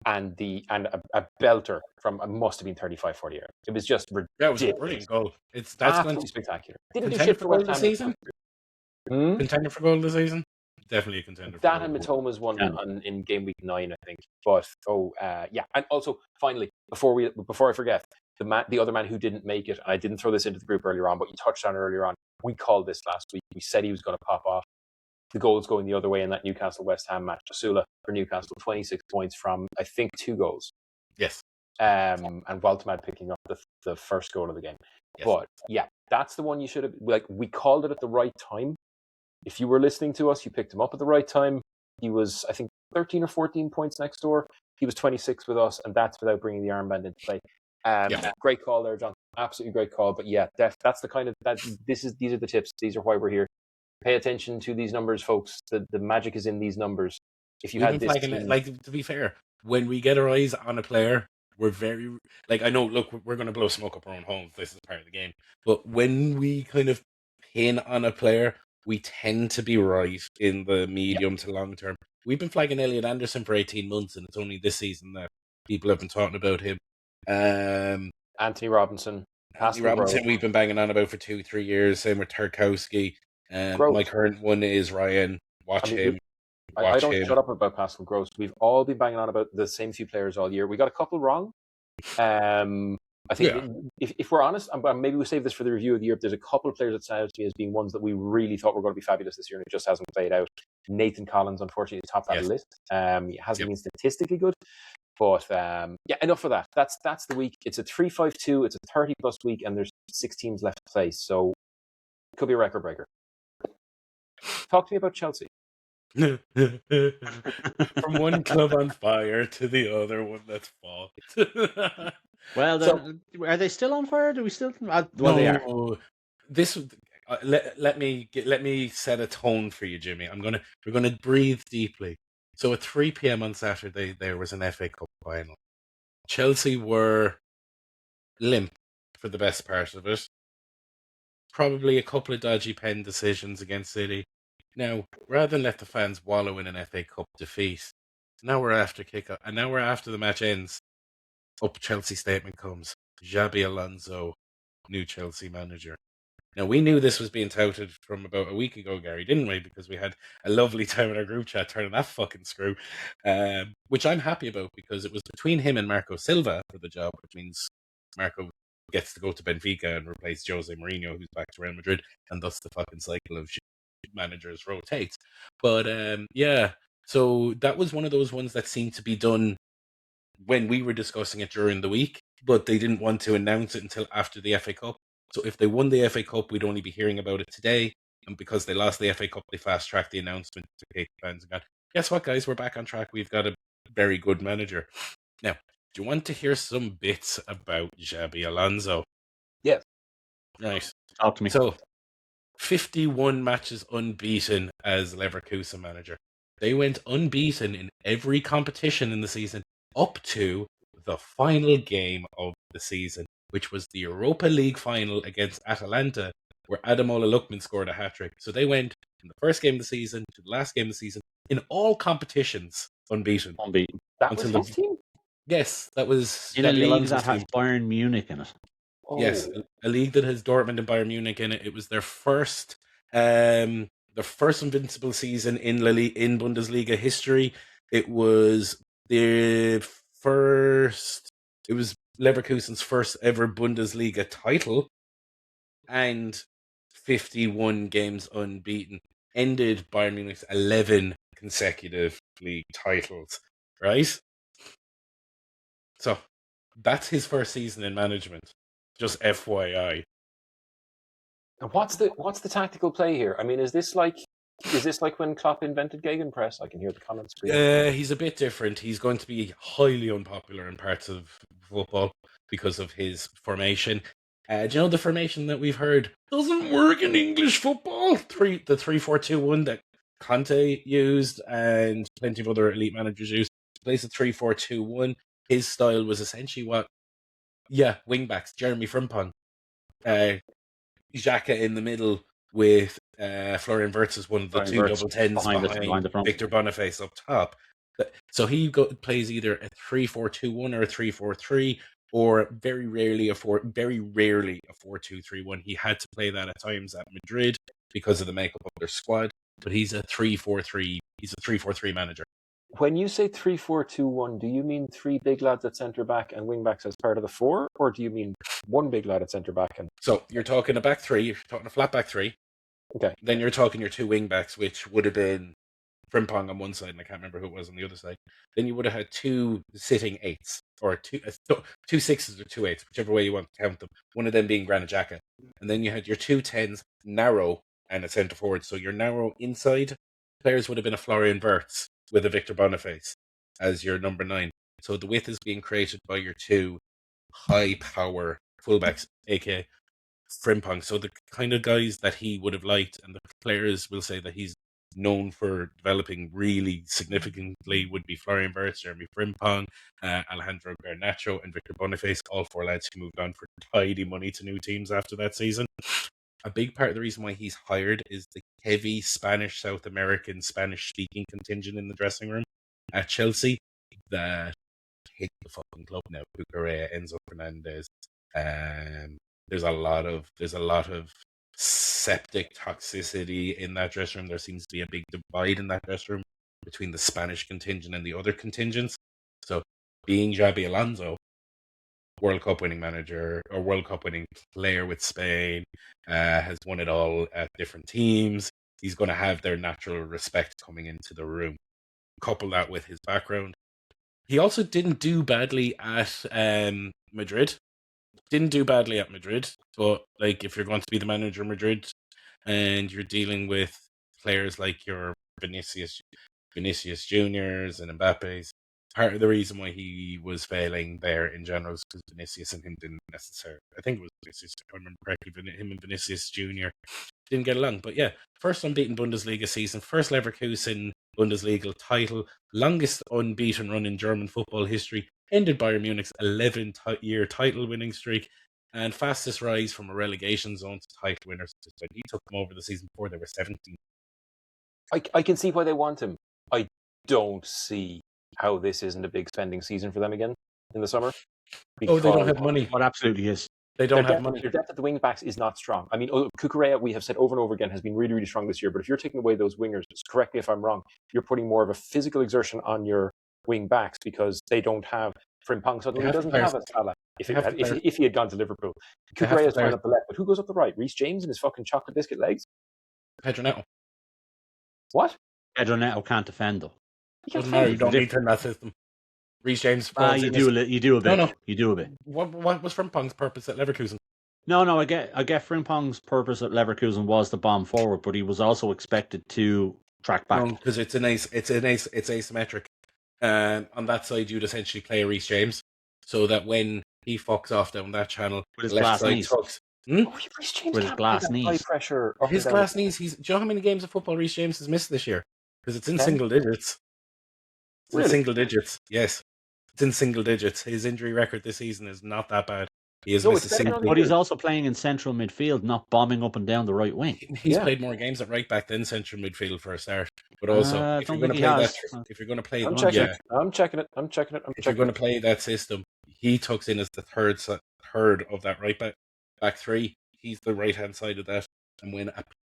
and a belter from, it must have been 35-40 yards. It was just ridiculous. That was a brilliant goal. That's absolutely going to spectacular. Didn't do contender shit for for goal West Ham this season. Contender for goal this season. Definitely a contender. That and Mitoma's one in game week 9, I think. But yeah, and also finally, before I forget, the other man who didn't make it, and I didn't throw this into the group earlier on, but you touched on it earlier on, We called this last week. We said he was going to pop off. The goals going the other way in that Newcastle-West Ham match. Jasula for Newcastle, 26 points from, I think, 2 goals. Yes. And Waltemad picking up the first goal of the game. Yes. But yeah, that's the one you should have, like, we called it at the right time. If you were listening to us, you picked him up at the right time. He was, I think, 13 or 14 points next door. He was 26 with us, and that's without bringing the armband into play. Great call there, John. Absolutely great call. But yeah, that's the kind of, these are the tips. These are why we're here. Pay attention to these numbers, folks. The magic is in these numbers. If you had this team, like, to be fair, when we get our eyes on a player, we're very, like, I know, look, we're going to blow smoke up our own homes. This is part of the game. But when we kind of pin on a player, we tend to be right in the medium to long term. We've been flagging Elliot Anderson for 18 months, and it's only this season that people have been talking about him. Anthony Robinson. We've been banging on about for 2-3 years. Same with Tarkowski. My current one is Ryan. Watch him. I don't shut up about Pascal Gross. We've all been banging on about the same few players all year. We got a couple wrong. I think if we're honest, maybe we'll save this for the review of the year. There's a couple of players that stand out to me as being ones that we really thought were going to be fabulous this year, and it just hasn't played out. Nathan Collins, unfortunately, is top of that list. He hasn't been statistically good. But enough of that. That's the week. It's a 3-5-2. It's a 30-plus week, and there's 6 teams left to play. So it could be a record breaker. Talk to me about Chelsea. From one club on fire to the other one that's fought. Well, are they still on fire? Do we still? Well, no, they are. This let me set a tone for you, Jimmy. We're gonna breathe deeply. So at 3 p.m. on Saturday, there was an FA Cup final. Chelsea were limp for the best part of it. Probably a couple of dodgy pen decisions against City. Now, rather than let the fans wallow in an FA Cup defeat, now we're after kick-off, and now we're after the match ends. Up Chelsea statement comes. Xabi Alonso, new Chelsea manager. Now, we knew this was being touted from about a week ago, Gary, didn't we? Because we had a lovely time in our group chat turning that fucking screw, which I'm happy about because it was between him and Marco Silva for the job, which means Marco gets to go to Benfica and replace Jose Mourinho, who's back to Real Madrid, and thus the fucking cycle of managers rotates. But so that was one of those ones that seemed to be done when we were discussing it during the week, but they didn't want to announce it until after the FA Cup. So if they won the FA Cup, we'd only be hearing about it today. And because they lost the FA Cup, they fast-tracked the announcement to Kate fans and gone, guess what, guys? We're back on track. We've got a very good manager. Now, do you want to hear some bits about Xabi Alonso? Yes. Nice. Talk to me. So, 51 matches unbeaten as Leverkusen manager. They went unbeaten in every competition in the season up to the final game of the season, which was the Europa League final against Atalanta, where Ademola Lookman scored a hat-trick. So they went from the first game of the season to the last game of the season in all competitions unbeaten. That was his team? Yes, that was in a league that has Bayern Munich in it. Oh. Yes, a league that has Dortmund and Bayern Munich in it. It was their first invincible season in Bundesliga history. It was Leverkusen's first ever Bundesliga title, and 51 games unbeaten. Ended Bayern Munich's 11 consecutive league titles, right? So that's his first season in management. Just FYI. And what's the tactical play here? I mean, is this like when Klopp invented Gegenpress? I can hear the comments. He's a bit different. He's going to be highly unpopular in parts of football because of his formation. Do you know the formation that we've heard doesn't work in English football? The 3-4-2-1 that Conte used and plenty of other elite managers used. He plays the 3-4-2-1. His style was essentially wingbacks. Jeremy Frimpong. Xhaka in the middle with Florian Wirtz as one of the two double tens behind Victor Boniface up top. So he plays either a 3-4-2-1 or a 3-4-3, or very rarely a 4-2-3-1. He had to play that at times at Madrid because of the makeup of their squad. But he's a 3-4-3. He's a 3-4-3 manager. When you say 3-4-2-1, do you mean three big lads at centre back and wing backs as part of the four, or do you mean one big lad at centre back? So you're talking a back three, you're talking a flat back three. Okay. Then you're talking your two wing backs, which would have been Frimpong on one side, and I can't remember who it was on the other side. Then you would have had two sitting eights, or two sixes or two eights, whichever way you want to count them. One of them being Granit Xhaka. And then you had your two tens, narrow, and a centre forward. So your narrow inside players would have been a Florian Wirtz with a Victor Boniface as your number 9. So the width is being created by your two high power fullbacks, aka Frimpong. So the kind of guys that he would have liked, and the players will say that he's known for developing really significantly, would be Florian Wirtz, Jeremy Frimpong, Alejandro Garnacho, and Victor Boniface, all 4 lads who moved on for tidy money to new teams after that season. A big part of the reason why he's hired is the heavy Spanish, South American, Spanish-speaking contingent in the dressing room at Chelsea that hate the fucking club now. Cucurella, Enzo Fernandez. There's a lot of septic toxicity in that dressing room. There seems to be a big divide in that dressing room between the Spanish contingent and the other contingents. So, being Xabi Alonso, World Cup winning manager or World Cup winning player with Spain, has won it all at different teams. He's going to have their natural respect coming into the room. Couple that with his background. He also didn't do badly at Madrid. Didn't do badly at Madrid, but like if you're going to be the manager of Madrid and you're dealing with players like your Vinicius Juniors and Mbappe's, part of the reason why he was failing there in general is because Vinicius and him didn't necessarily. I think it was Vinicius, if I remember correctly, him and Vinicius Junior didn't get along. But yeah, first unbeaten Bundesliga season, first Leverkusen Bundesliga title, longest unbeaten run in German football history, ended Bayern Munich's 11-year title winning streak, and fastest rise from a relegation zone to title winners. He took them over the season before they were 17. I can see why they want him. I don't see how this isn't a big spending season for them again in the summer. They don't have money. What absolutely is. They don't have money. Their depth at the wing backs is not strong. I mean, Cucurella, we have said over and over again, has been really, really strong this year. But if you're taking away those wingers, just correct me if I'm wrong, you're putting more of a physical exertion on your wing backs because they don't have Frimpong. Suddenly he doesn't have a Salah. If he had gone to Liverpool, Cucurella is trying up the left, but who goes up the right? Reece James and his fucking chocolate biscuit legs. Pedro Neto. What? Pedro Neto can't defend though. Doesn't matter. You don't need to turn that system. Reece James. You do a bit. No. You do a bit. What was Frimpong's purpose at Leverkusen? No. I get Frimpong's purpose at Leverkusen was to bomb forward, but he was also expected to track back. Because it's asymmetric. On that side, you'd essentially play Reece James, so that when he fucks off down that channel, with his glass knees. Reece James with his glass knees. High pressure. His glass knees. Do you know how many games of football Reece James has missed this year? Because it's in single digits. Really? In single digits, yes. It's in single digits. His injury record this season is not that bad. He has missed a single. But he's also playing in central midfield, not bombing up and down the right wing. He's played more games at right back than central midfield for a start. But also, if you're going to play I'm checking it. I'm checking it. If you're going to play that system, he tucks in as the third of that right back three. He's the right hand side of that, and when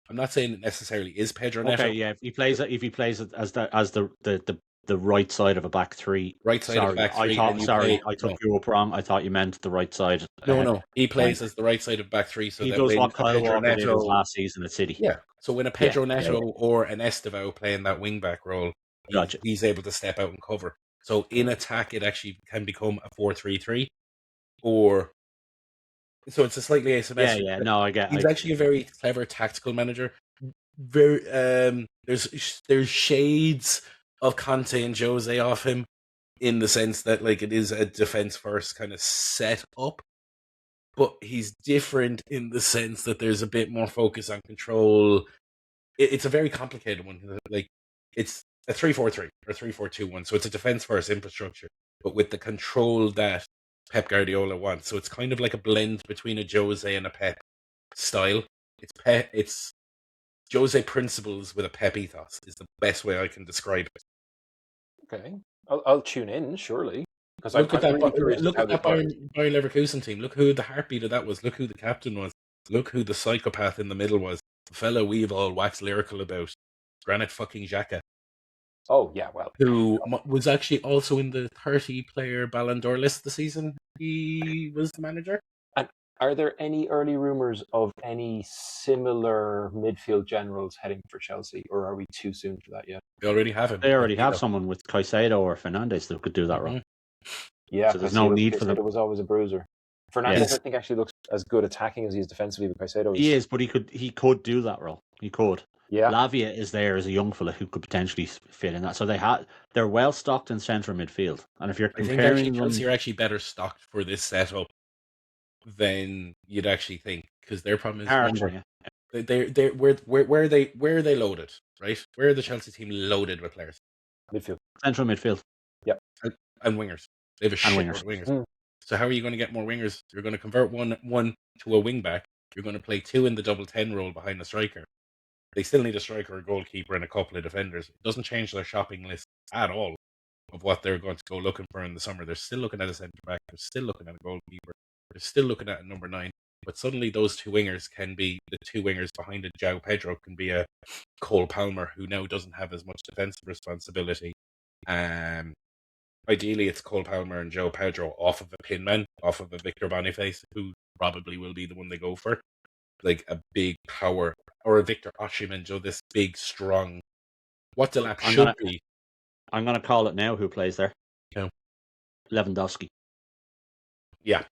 I'm not saying it necessarily is Pedro Neto. Okay, yeah. If he plays it as the right side of a back three. Right side of a back three. I took you up wrong. I thought you meant the right side. No. He plays as the right side of back three. So he that does when what Kyle Pedro Walker did Neto last season at City. Yeah. So when a Pedro Neto or an Estevao playing that wing back role, he's able to step out and cover. So in attack, it actually can become a 4-3-3, or so it's a slightly asymmetric. Yeah. No, I get. He's actually a very clever tactical manager. Very there's shades of Conte and Jose off him in the sense that like it is a defense first kind of set up, but he's different in the sense that there's a bit more focus on control. It's a very complicated one. Like it's a 3-4-3 or 3-4-2-1, so it's a defense first infrastructure, but with the control that Pep Guardiola wants. So it's kind of like a blend between a Jose and a Pep style. It's Jose principles with a Pep ethos is the best way I can describe it. Okay, I'll tune in surely because look at that Bayern Leverkusen team. Look who the heartbeat of that was. Look who the captain was. Look who the psychopath in the middle was. The fellow we've all waxed lyrical about. Granit fucking Xhaka. Oh yeah, well, who was actually also in the 30-player Ballon d'Or list the season he was the manager. and are there any early rumours of any similar midfield generals heading for Chelsea, or are we too soon for that yet? They already have him. They already have someone with Caicedo or Fernandes that could do that role. Yeah, so there's no need for them. Caicedo was always a bruiser. Fernandes, I think, actually looks as good attacking as he is defensively, but Caicedo He is, but he could do that role. He could. Yeah. Lavia is there as a young fella who could potentially fit in that. So they're well stocked in central midfield. And if you're comparing them, Chelsea are actually better stocked for this setup than you'd actually think, because their problem is they're where are they loaded, right? Where are the Chelsea team loaded with players? Midfield. Central midfield. Yep. And wingers. They have a shit of wingers. So how are you going to get more wingers? You're going to convert one to a wing back. You're going to play two in the double 10 role behind the striker. They still need a striker, a goalkeeper, and a couple of defenders. It doesn't change their shopping list at all of what they're going to go looking for in the summer. They're still looking at a centre back. They're still looking at a goalkeeper. They're still looking at a number 9. But suddenly those two wingers can be the two wingers behind a João Pedro can be a Cole Palmer who now doesn't have as much defensive responsibility. Ideally, it's Cole Palmer and João Pedro off of a Pinman, off of a Victor Boniface, who probably will be the one they go for. Like a big power, or a Victor Osimhen, this big, strong, what Delap should be. I'm going to call it now who plays there. Yeah. Lewandowski. Yeah.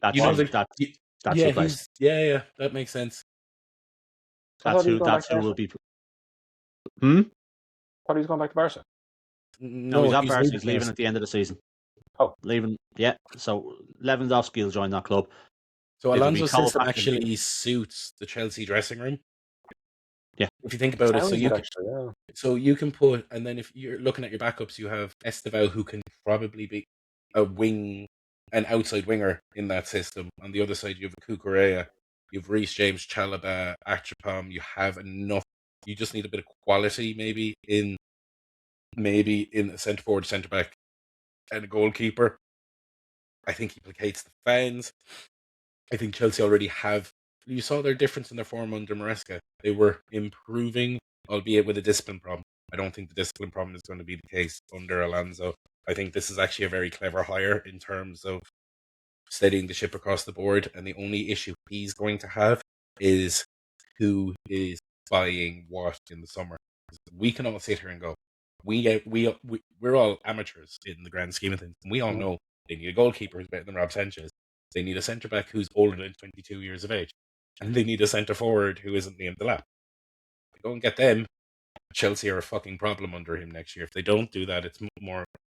That's who plays. Yeah, that makes sense. That's who will be. I thought he was going back to Barca. No, he's at Barca. He's leaving at the end of the season. Oh. Leaving, yeah. So Lewandowski will join that club. So Alonso's system actually suits the Chelsea dressing room. Yeah. If you think about it, so you can put, and then if you're looking at your backups, you have Estevao, who can probably be an outside winger in that system. On the other side, you have Cucurella, you have Reece James, Chalobah, Achapam. You have enough. You just need a bit of quality, maybe in a centre forward, centre back, and a goalkeeper. I think he placates the fans. I think Chelsea already have. You saw their difference in their form under Maresca. They were improving, albeit with a discipline problem. I don't think the discipline problem is going to be the case under Alonso. I think this is actually a very clever hire in terms of steadying the ship across the board. And the only issue he's going to have is who is buying what in the summer. We can all sit here and go, we're all amateurs in the grand scheme of things. And we all know they need a goalkeeper who's better than Rob Sanchez. They need a centre back who's older than 22 years of age. And they need a centre forward who isn't Liam Delap. If they go and get them, Chelsea are a fucking problem under him next year. If they don't do that, it's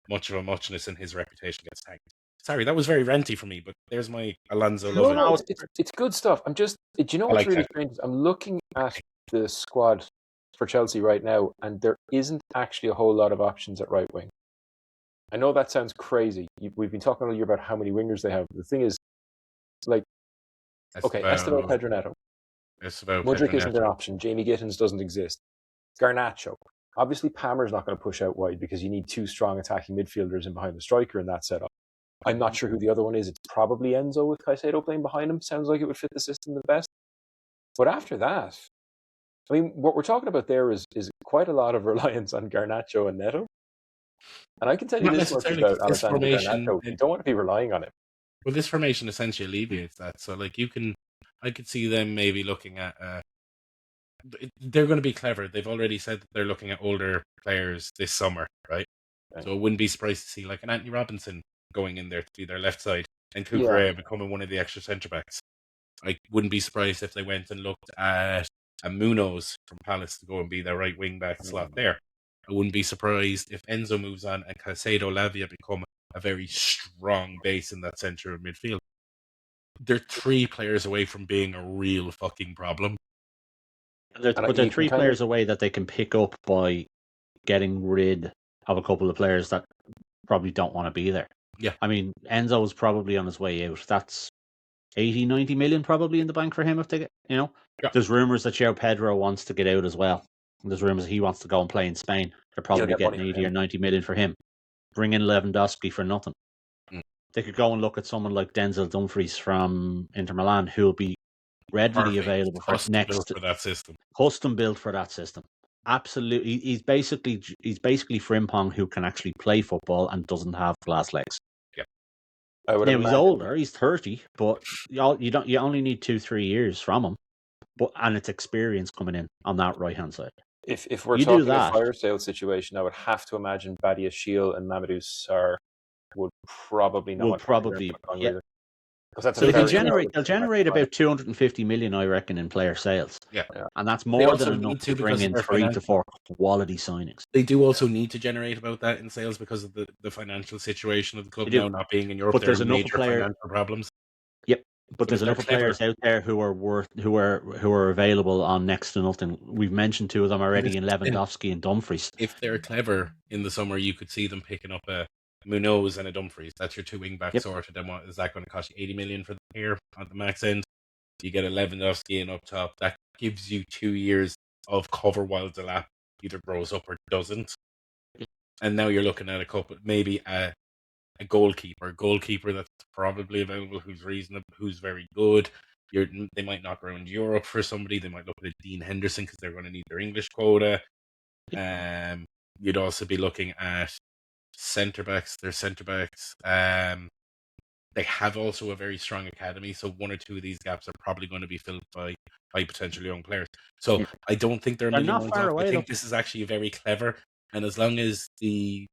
much of a muchness and his reputation gets tanked. Sorry, that was very ranty for me, but there's my Alonso love. No, it's good stuff. Do you know what's really strange? I'm looking at the squad for Chelsea right now, and there isn't actually a whole lot of options at right wing. I know that sounds crazy. We've been talking all year about how many wingers they have. The thing is, Estevao, Pedro Neto. Mudryk isn't an option. Jamie Gittins doesn't exist. Garnacho. Obviously, Palmer's not going to push out wide because you need two strong attacking midfielders in behind the striker in that setup. I'm not sure who the other one is. It's probably Enzo with Caicedo playing behind him. Sounds like it would fit the system the best. But after that, I mean, what we're talking about there is quite a lot of reliance on Garnacho and Neto. And I can tell you this much about Alessandro Garnacho. You don't want to be relying on him. Well, this formation essentially alleviates that. So, I could see them maybe looking at. They're going to be clever. They've already said that they're looking at older players this summer, right? So it wouldn't be surprised to see like an Anthony Robinson going in there to be their left side and Cucurella becoming one of the extra centre backs. I wouldn't be surprised if they went and looked at a Munoz from Palace to go and be their right wing back slot there. I wouldn't be surprised if Enzo moves on and Caicedo, Lavia become a very strong base in that centre of midfield. They're 3 players away from being a real fucking problem. But they're 3 players away that they can pick up by getting rid of a couple of players that probably don't want to be there. Yeah. I mean, Enzo's probably on his way out. That's 80, 90 million probably in the bank for him if they get, Yeah. There's rumours that João Pedro wants to get out as well. There's rumours that he wants to go and play in Spain. They're probably getting 80 or 90 million for him. Bring in Lewandowski for nothing. They could go and look at someone like Denzel Dumfries from Inter Milan, who will be readily available for next. For that system. Custom built for that system. absolutely. He's basically Frimpong who can actually play football and doesn't have glass legs. Yeah. I would Now he's imagine. older. He's 30, but you only need 2-3 years from him. And it's experience coming in on that right hand side. If we're You do talking a that. fire sale situation, I would have to imagine Badia Shiel and Mamadou Sarr would probably not. Would probably, yeah. That's So they'll generate about 250 million, I reckon, in player sales. Yeah. And that's more than enough to bring in 3 to 4 quality signings. They do also need to generate about that in sales because of the financial situation of the club now not being in Europe. But there's enough major financial problems. Yep. But there's enough players out there who are available on next to nothing. We've mentioned 2 of them already in Lewandowski and Dumfries. If they're clever in the summer, you could see them picking up a Munoz and a Dumfries. That's your 2 wing backs sorted. Then what is that going to cost you? 80 million for the year at the max end. You get a Lewandowski in up top. That gives you 2 years of cover while Delap either grows up or doesn't. And now you're looking at a couple, maybe a goalkeeper that's probably available, who's reasonable, who's very good. They might knock around Europe for somebody. They might look at Dean Henderson because they're going to need their English quota. You'd also be looking at centre backs. Their centre backs. They have also a very strong academy, so 1 or 2 of these gaps are probably going to be filled by potential young players. So I don't think they're not far away. I think this is actually very clever, and as long as the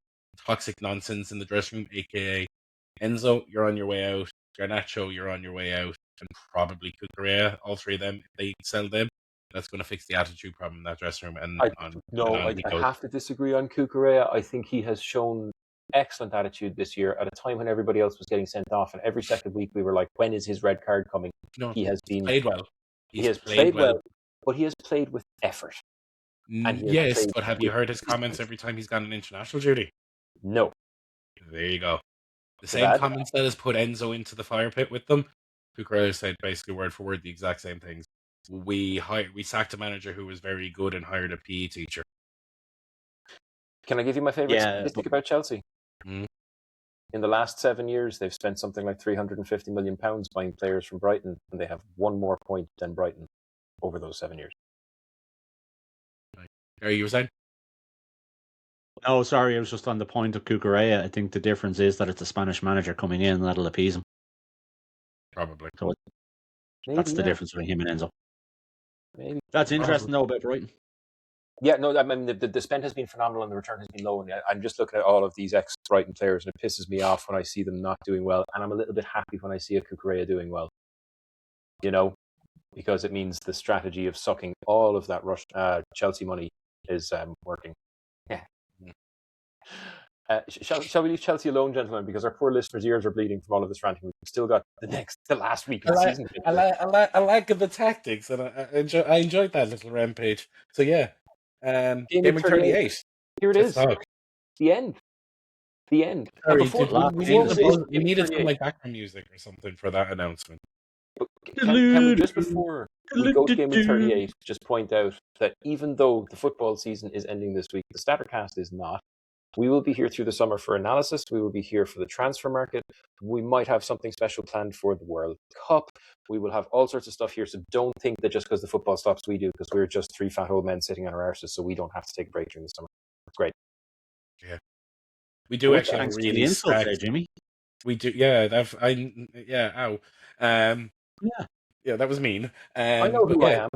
toxic nonsense in the dressing room, aka Enzo, you're on your way out. Garnacho, you're on your way out, and probably Cucurella, all 3 of them, if they sell them, that's going to fix the attitude problem in that dressing room. And I have to disagree on Cucurella. I think he has shown excellent attitude this year at a time when everybody else was getting sent off, and every second week we were like, when is his red card coming? No, he has been played well. He has played well, but he has played with effort. Yes, but have you heard his comments every time he's gone on international duty? No. There you go. The same comments that has put Enzo into the fire pit with them. Cucurella said basically word for word the exact same things. We sacked a manager who was very good and hired a PE teacher. Can I give you my favourite statistic about Chelsea? Mm. In the last 7 years, they've spent something like £350 million buying players from Brighton, and they have 1 more point than Brighton over those 7 years. Are you saying? Oh, sorry, I was just on the point of Cucurella. I think the difference is that it's a Spanish manager coming in that'll appease him. Probably. So that's the difference between him and Enzo. Maybe. That's interesting, though, about Brighton. Yeah, no, I mean, the spend has been phenomenal and the return has been low. And I'm just looking at all of these ex-Brighton players, and it pisses me off when I see them not doing well. And I'm a little bit happy when I see a Cucurella doing well. You know, because it means the strategy of sucking all of that Chelsea money is working. Yeah. Shall we leave Chelsea alone, gentlemen? Because our poor listeners' ears are bleeding from all of this ranting. We've still got the last week of the season. I like the tactics, and I enjoyed that little rampage. So yeah, Gameweek 38. Here it is. The end. Sorry, you needed some like background music or something for that announcement. Can we, just before we go to Gameweek 38, just point out that even though the football season is ending this week, the Stattercast is not. We will be here through the summer for analysis. We will be here for the transfer market. We might have something special planned for the World Cup. We will have all sorts of stuff here. So don't think that just because the football stops, we do, because we're just 3 fat old men sitting on our arses, so we don't have to take a break during the summer. It's great. Yeah. We do actually have really insult there, Jimmy. We do, yeah. Yeah, that was mean. I know who I am.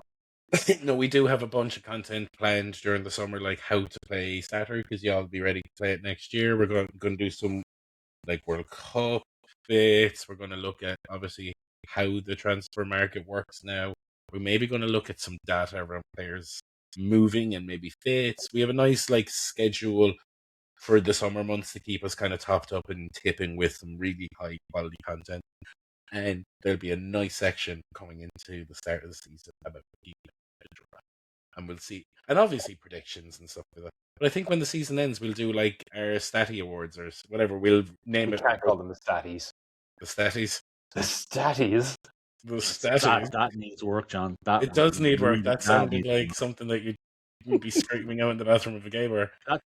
No, we do have a bunch of content planned during the summer, like how to play Saturday, because y'all be ready to play it next year. We're going to do some like World Cup bits. We're going to look at obviously how the transfer market works now. We're maybe going to look at some data around players moving and maybe fits. We have a nice like schedule for the summer months to keep us kind of topped up and tipping with some really high quality content. And there'll be a nice section coming into the start of the season about and we'll see, and obviously predictions and stuff like that. But I think when the season ends, we'll do like our Statty Awards or whatever. We'll name it. Can't call them the Statties. The Statties. The Statties. The Statties. That needs work, John. It does need work. That sounded like something that you'd be screaming out in the bathroom of a gay bar. That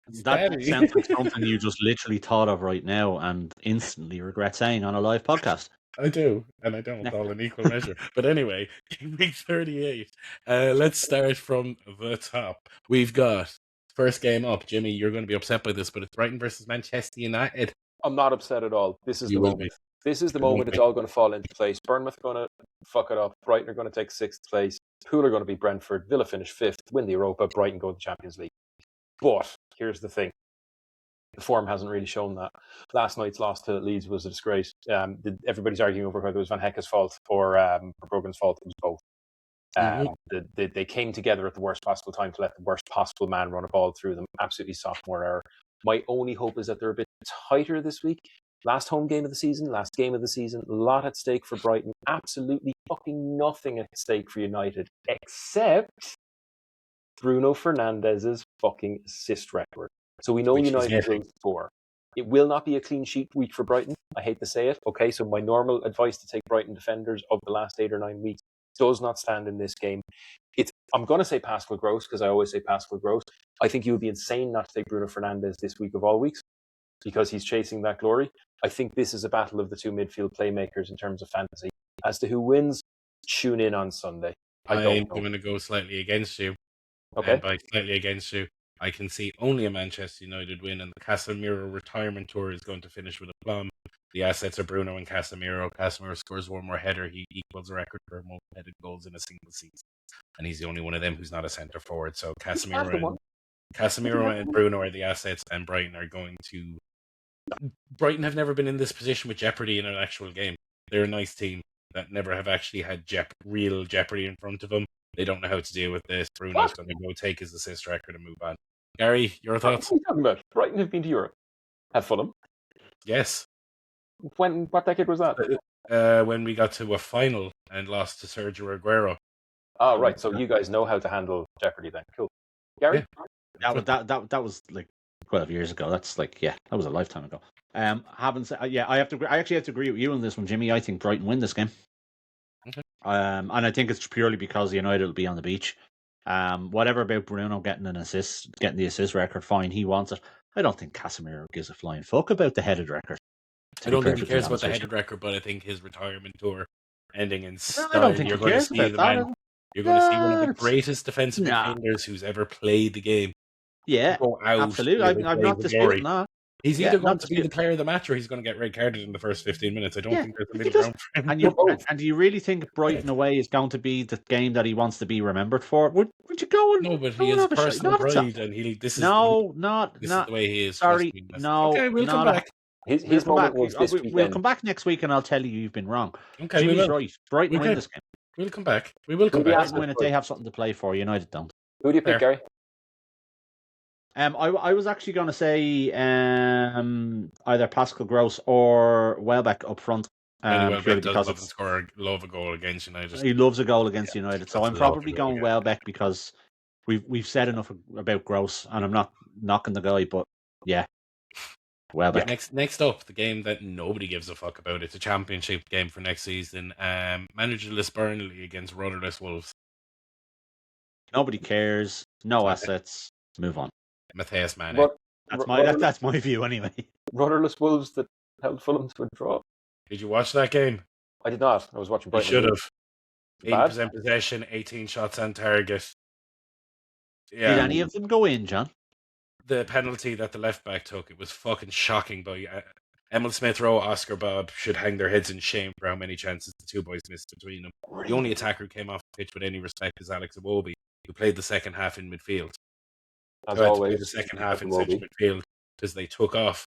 sounds like something you just literally thought of right now and instantly regret saying on a live podcast. I do, and I don't all in equal measure. But anyway, game week 38. Let's start from the top. We've got first game up. Jimmy, you're going to be upset by this, but it's Brighton versus Manchester United. I'm not upset at all. This is You the will moment. be. This is the You will moment. It's be. all going to fall into place. Bournemouth are going to fuck it up. Brighton are going to take 6th place. Poole are going to be Brentford. Villa finish 5th, win the Europa. Brighton go to the Champions League. But here's the thing. The form hasn't really shown that. Last night's loss to Leeds was a disgrace. Everybody's arguing over whether it was Van Hecke's fault or Brogan's fault. It was both. They came together at the worst possible time to let the worst possible man run a ball through them. Absolutely sophomore error. My only hope is that they're a bit tighter this week. Last home game of the season, last game of the season, a lot at stake for Brighton. Absolutely fucking nothing at stake for United, except Bruno Fernandes's fucking assist record. So we know United will score. It will not be a clean sheet week for Brighton. I hate to say it. Okay, so my normal advice to take Brighton defenders of the last 8 or 9 weeks does not stand in this game. I'm going to say Pascal Gross because I always say Pascal Gross. I think you would be insane not to take Bruno Fernandes this week of all weeks because he's chasing that glory. I think this is a battle of the two midfield playmakers in terms of fantasy. As to who wins, tune in on Sunday. I'm going to go slightly against you. Okay. And by slightly against you, I can see only a Manchester United win, and the Casemiro retirement tour is going to finish with a plum. The assets are Bruno and Casemiro. Casemiro scores one more header. He equals the record for most headed goals in a single season. And he's the only one of them who's not a centre forward. So Casemiro and Bruno are the assets, and Brighton are going to... Brighton have never been in this position with jeopardy in an actual game. They're a nice team that never have actually had real jeopardy in front of them. They don't know how to deal with this. Bruno's going to go take his assist record and move on. Gary, your thoughts? What are you talking about? Brighton have been to Europe. Have Fulham? Yes. What decade was that? When we got to a final and lost to Sergio Aguero. Oh, right. So you guys know how to handle jeopardy then. Cool. Gary? Yeah. That was like 12 years ago. That's like, that was a lifetime ago. I actually have to agree with you on this one, Jimmy. I think Brighton win this game. Okay. And I think it's purely because United will be on the beach. Whatever about Bruno getting the assist record, fine, he wants it. I don't think Casemiro gives a flying fuck about the headed record. I don't think he cares about the headed record, but I think his retirement tour ending in style. I don't think he cares about that. You're going to see one of the greatest defensive defenders who's ever played the game. Yeah, go out absolutely. I'm not disputing that. He's either going to be the player of the match or he's going to get red carded in the first 15 minutes. I don't think there's a middle ground for him. And do you really think Brighton away is going to be the game that he wants to be remembered for? Would you go and... No, but he has personal pride, and this is the way he is. Sorry, no. Okay, we'll come back. His moment was this weekend. We'll come back next week, and I'll tell you you've been wrong. Okay, Jimmy's right. Brighton win this game. We'll come back. We will come back. Win it. They have something to play for. United don't. Who do you pick, Gary? I was actually going to say either Pascal Gross or Welbeck up front. Welbeck doesn't love a goal against United. He loves a goal against United, so I'm probably going Welbeck because we've said enough about Gross, and I'm not knocking the guy, but yeah, Welbeck. Yeah, next up, the game that nobody gives a fuck about. It's a championship game for next season. Managerless Burnley against rudderless Wolves. Nobody cares. No assets. Move on. Matthias Mane. That's my view anyway. Rudderless Wolves that held Fulham to a draw. Did you watch that game? I did not. I was watching Brighton. You should have. 80% possession, 18 shots on target. Yeah. Did any of them go in, John? The penalty that the left back took, it was fucking shocking. By Emil Smith Rowe, Oscar Bob should hang their heads in shame for how many chances the two boys missed between them. The only attacker who came off the pitch with any respect is Alex Iwobi, who played the second half in midfield. As always, the second half in central midfield because they took off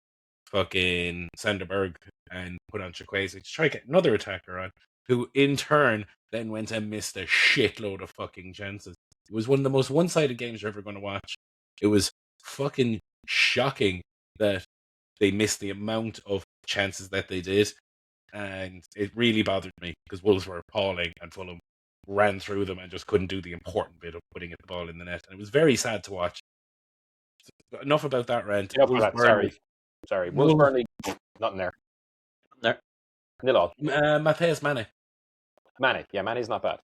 fucking Sanderberg and put on Chukwueze to try to get another attacker on, who in turn then went and missed a shitload of fucking chances. It was one of the most one-sided games you're ever going to watch. It was fucking shocking that they missed the amount of chances that they did, and it really bothered me because Wolves were appalling and Fulham ran through them and just couldn't do the important bit of putting the ball in the net, and it was very sad to watch. Enough about that rant. Sorry. Wolves Burnley, not in there. There. 0-0. Matthias Mane. Yeah, Mane's not bad.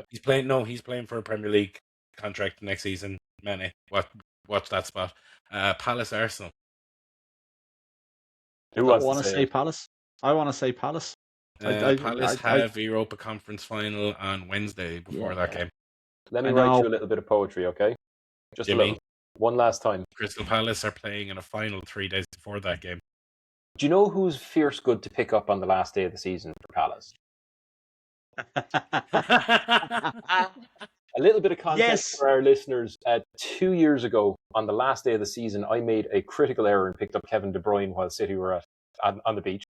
He's playing for a Premier League contract next season. Mane, watch that spot. Palace Arsenal. Who wants to say Palace? I want to say Palace. Palace have Europa Conference final on Wednesday before that game. Let me write you a little bit of poetry, okay? Just Jimmy, a little. One last time. Crystal Palace are playing in a final 3 days before that game. Do you know who's fierce good to pick up on the last day of the season for Palace? A little bit of context for our listeners. 2 years ago, on the last day of the season, I made a critical error and picked up Kevin De Bruyne while City were on the beach.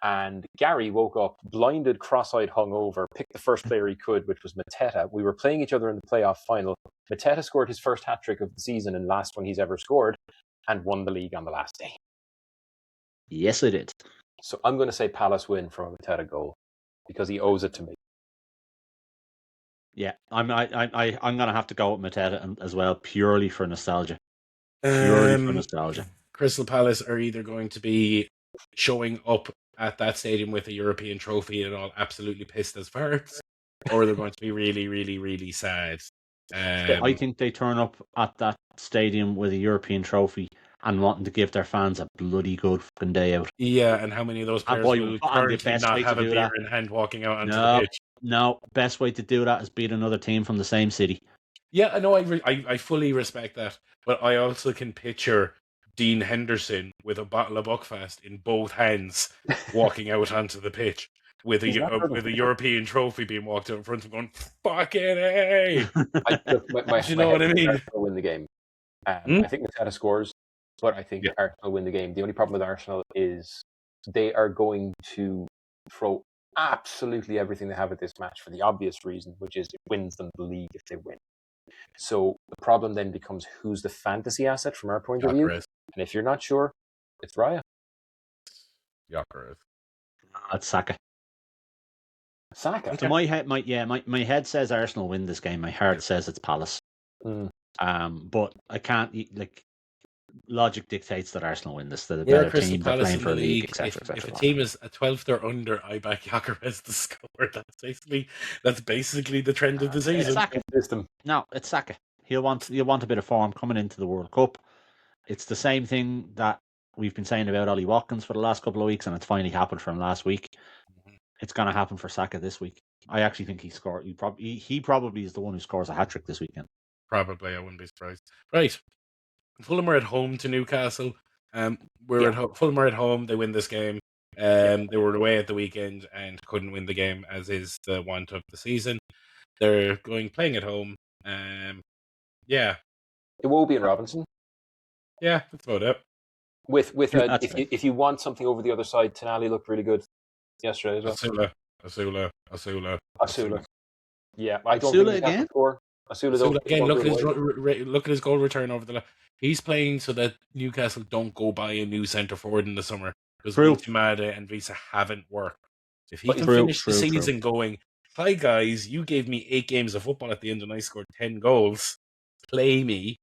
And Gary woke up blinded, cross-eyed, hungover, picked the first player he could, which was Mateta. We were playing each other in the playoff final. Mateta scored his first hat-trick of the season and last one he's ever scored, and won the league on the last day. Yes, I did. So I'm going to say Palace win from a Mateta goal because he owes it to me. Yeah, I'm going to have to go with Mateta as well, purely for nostalgia. Crystal Palace are either going to be showing up at that stadium with a European trophy and all absolutely pissed as farts, or they're going to be really, really, really sad. I think they turn up at that stadium with a European trophy and wanting to give their fans a bloody good fucking day out. Yeah, and how many of those players will currently not have a beer in hand walking out onto the pitch? No, best way to do that is beat another team from the same city. Yeah, I know. I fully respect that, but I also can picture Dean Henderson with a bottle of Buckfast in both hands, walking out onto the pitch with a European trophy being walked out in front of him, going "Fucking A!" Do you know what I mean? Arsenal win the game. I think Mateta scores, but I think Arsenal win the game. The only problem with Arsenal is they are going to throw absolutely everything they have at this match for the obvious reason, which is it wins them the league if they win. So the problem then becomes who's the fantasy asset from our point of view. And if you're not sure, it's Raya. Gyökeres. It's Saka. Saka. So my head says Arsenal win this game. My heart says it's Palace. But I can't logic dictates that Arsenal win this. They're the better team. They're playing for a league, etc. If a team is a 12th or under, I back Gyökeres to score. That's basically the trend of the season. No, it's Saka. He'll want a bit of form coming into the World Cup. It's the same thing that we've been saying about Ollie Watkins for the last couple of weeks, and it's finally happened for him last week. It's going to happen for Saka this week. I actually think he scored. He probably is the one who scores a hat-trick this weekend. Probably, I wouldn't be surprised. Right. Fulham are at home to Newcastle. Fulham are at home. They win this game. They were away at the weekend and couldn't win the game, as is the want of the season. They're playing at home. It will be in Robinson. Yeah, that's about it. If you want something over the other side, Tonali looked really good yesterday as well. Asula. Yeah, I don't think again. Asula again. Look at his goal return over the left. He's playing so that Newcastle don't go buy a new centre forward in the summer because Mada and Visa haven't worked. If he can finish the season going, hi guys, you gave me 8 games of football at the end and I scored 10 goals. Play me.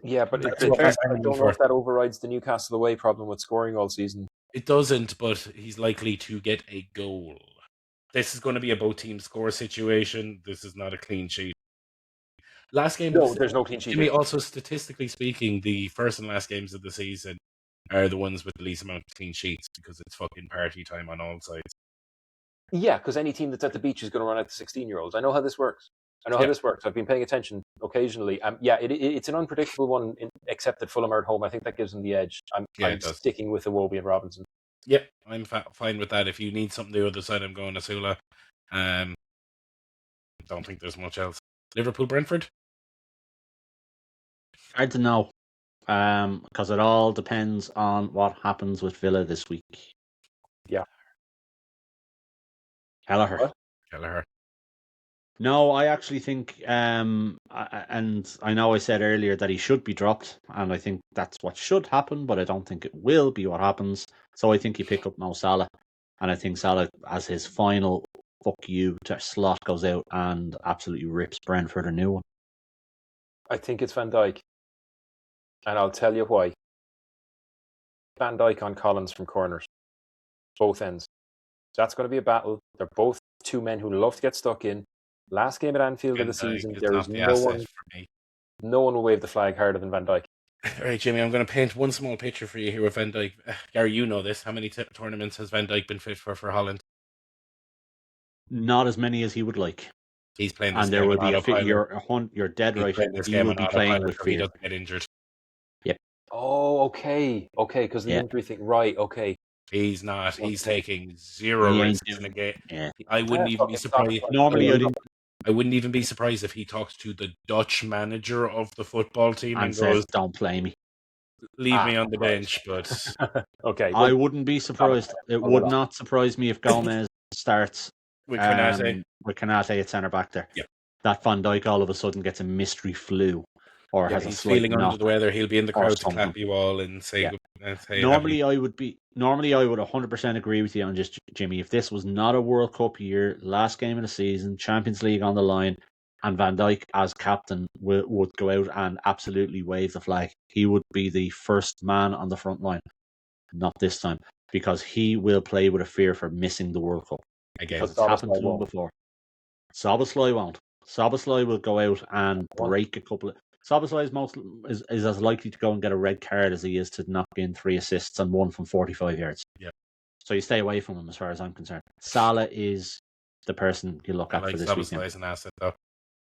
Yeah, but I don't know if that overrides the Newcastle away problem with scoring all season. It doesn't, but he's likely to get a goal. This is going to be a both team score situation. This is not a clean sheet. Last game, there's no clean sheet. Jimmy, also statistically speaking, the first and last games of the season are the ones with the least amount of clean sheets because it's fucking party time on all sides. Yeah, because any team that's at the beach is going to run out the 16-year-olds. I know how this works. I've been paying attention occasionally. It's an unpredictable one, except that Fulham are at home. I think that gives them the edge. I'm sticking with Iwobi and Robinson. Yep, I'm fine with that. If you need something the other side, I'm going Asula. Don't think there's much else. Liverpool-Brentford? Hard to know. Because it all depends on what happens with Villa this week. Yeah. Kelleher. No, I actually think, and I know I said earlier that he should be dropped, and I think that's what should happen, but I don't think it will be what happens. So I think you pick up Mo Salah, and I think Salah, as his final fuck you to slot, goes out and absolutely rips Brentford a new one. I think it's Van Dijk, and I'll tell you why. Van Dijk on Collins from corners, both ends. That's going to be a battle. They're both two men who love to get stuck in. Last game at Anfield of the season, there is no one will wave the flag harder than Van Dijk. All right, Jimmy, I'm going to paint one small picture for you here with Van Dijk. Gary, you know this. How many tournaments has Van Dijk been fit for Holland? Not as many as he would like. He's playing this And there game will on be autopilot. you're dead He's right. playing this He game will on be playing autopilot with so he fear. doesn't get injured. Oh, okay, because the injury thing, right? Okay, he's not. He's taking zero risks in a game. Yeah. I wouldn't even be surprised. Normally, I wouldn't even be surprised if he talks to the Dutch manager of the football team and says, goes, "Don't play me. Leave me on the bench." But okay, I wouldn't be surprised. It would not surprise me if Gomez starts with Konate at centre back there. Yep. That Van Dijk all of a sudden gets a mystery flu or has a he's slight feeling under the weather. He'll be in the crowd to something. clap you all and say. Normally, I would 100% agree with you on just Jimmy. If this was not a World Cup year, last game of the season, Champions League on the line, and Van Dijk as captain would go out and absolutely wave the flag, he would be the first man on the front line. Not this time, because he will play with a fear for missing the World Cup. Again, because it's happened to him before. Szoboszlai won't. Szoboszlai will go out and break a couple of. Szoboszlai is as likely to go and get a red card as he is to knock in 3 assists and 1 from 45 yards. Yeah. So you stay away from him as far as I'm concerned. Salah is the person you look at for this weekend. Szoboszlai is an asset, though.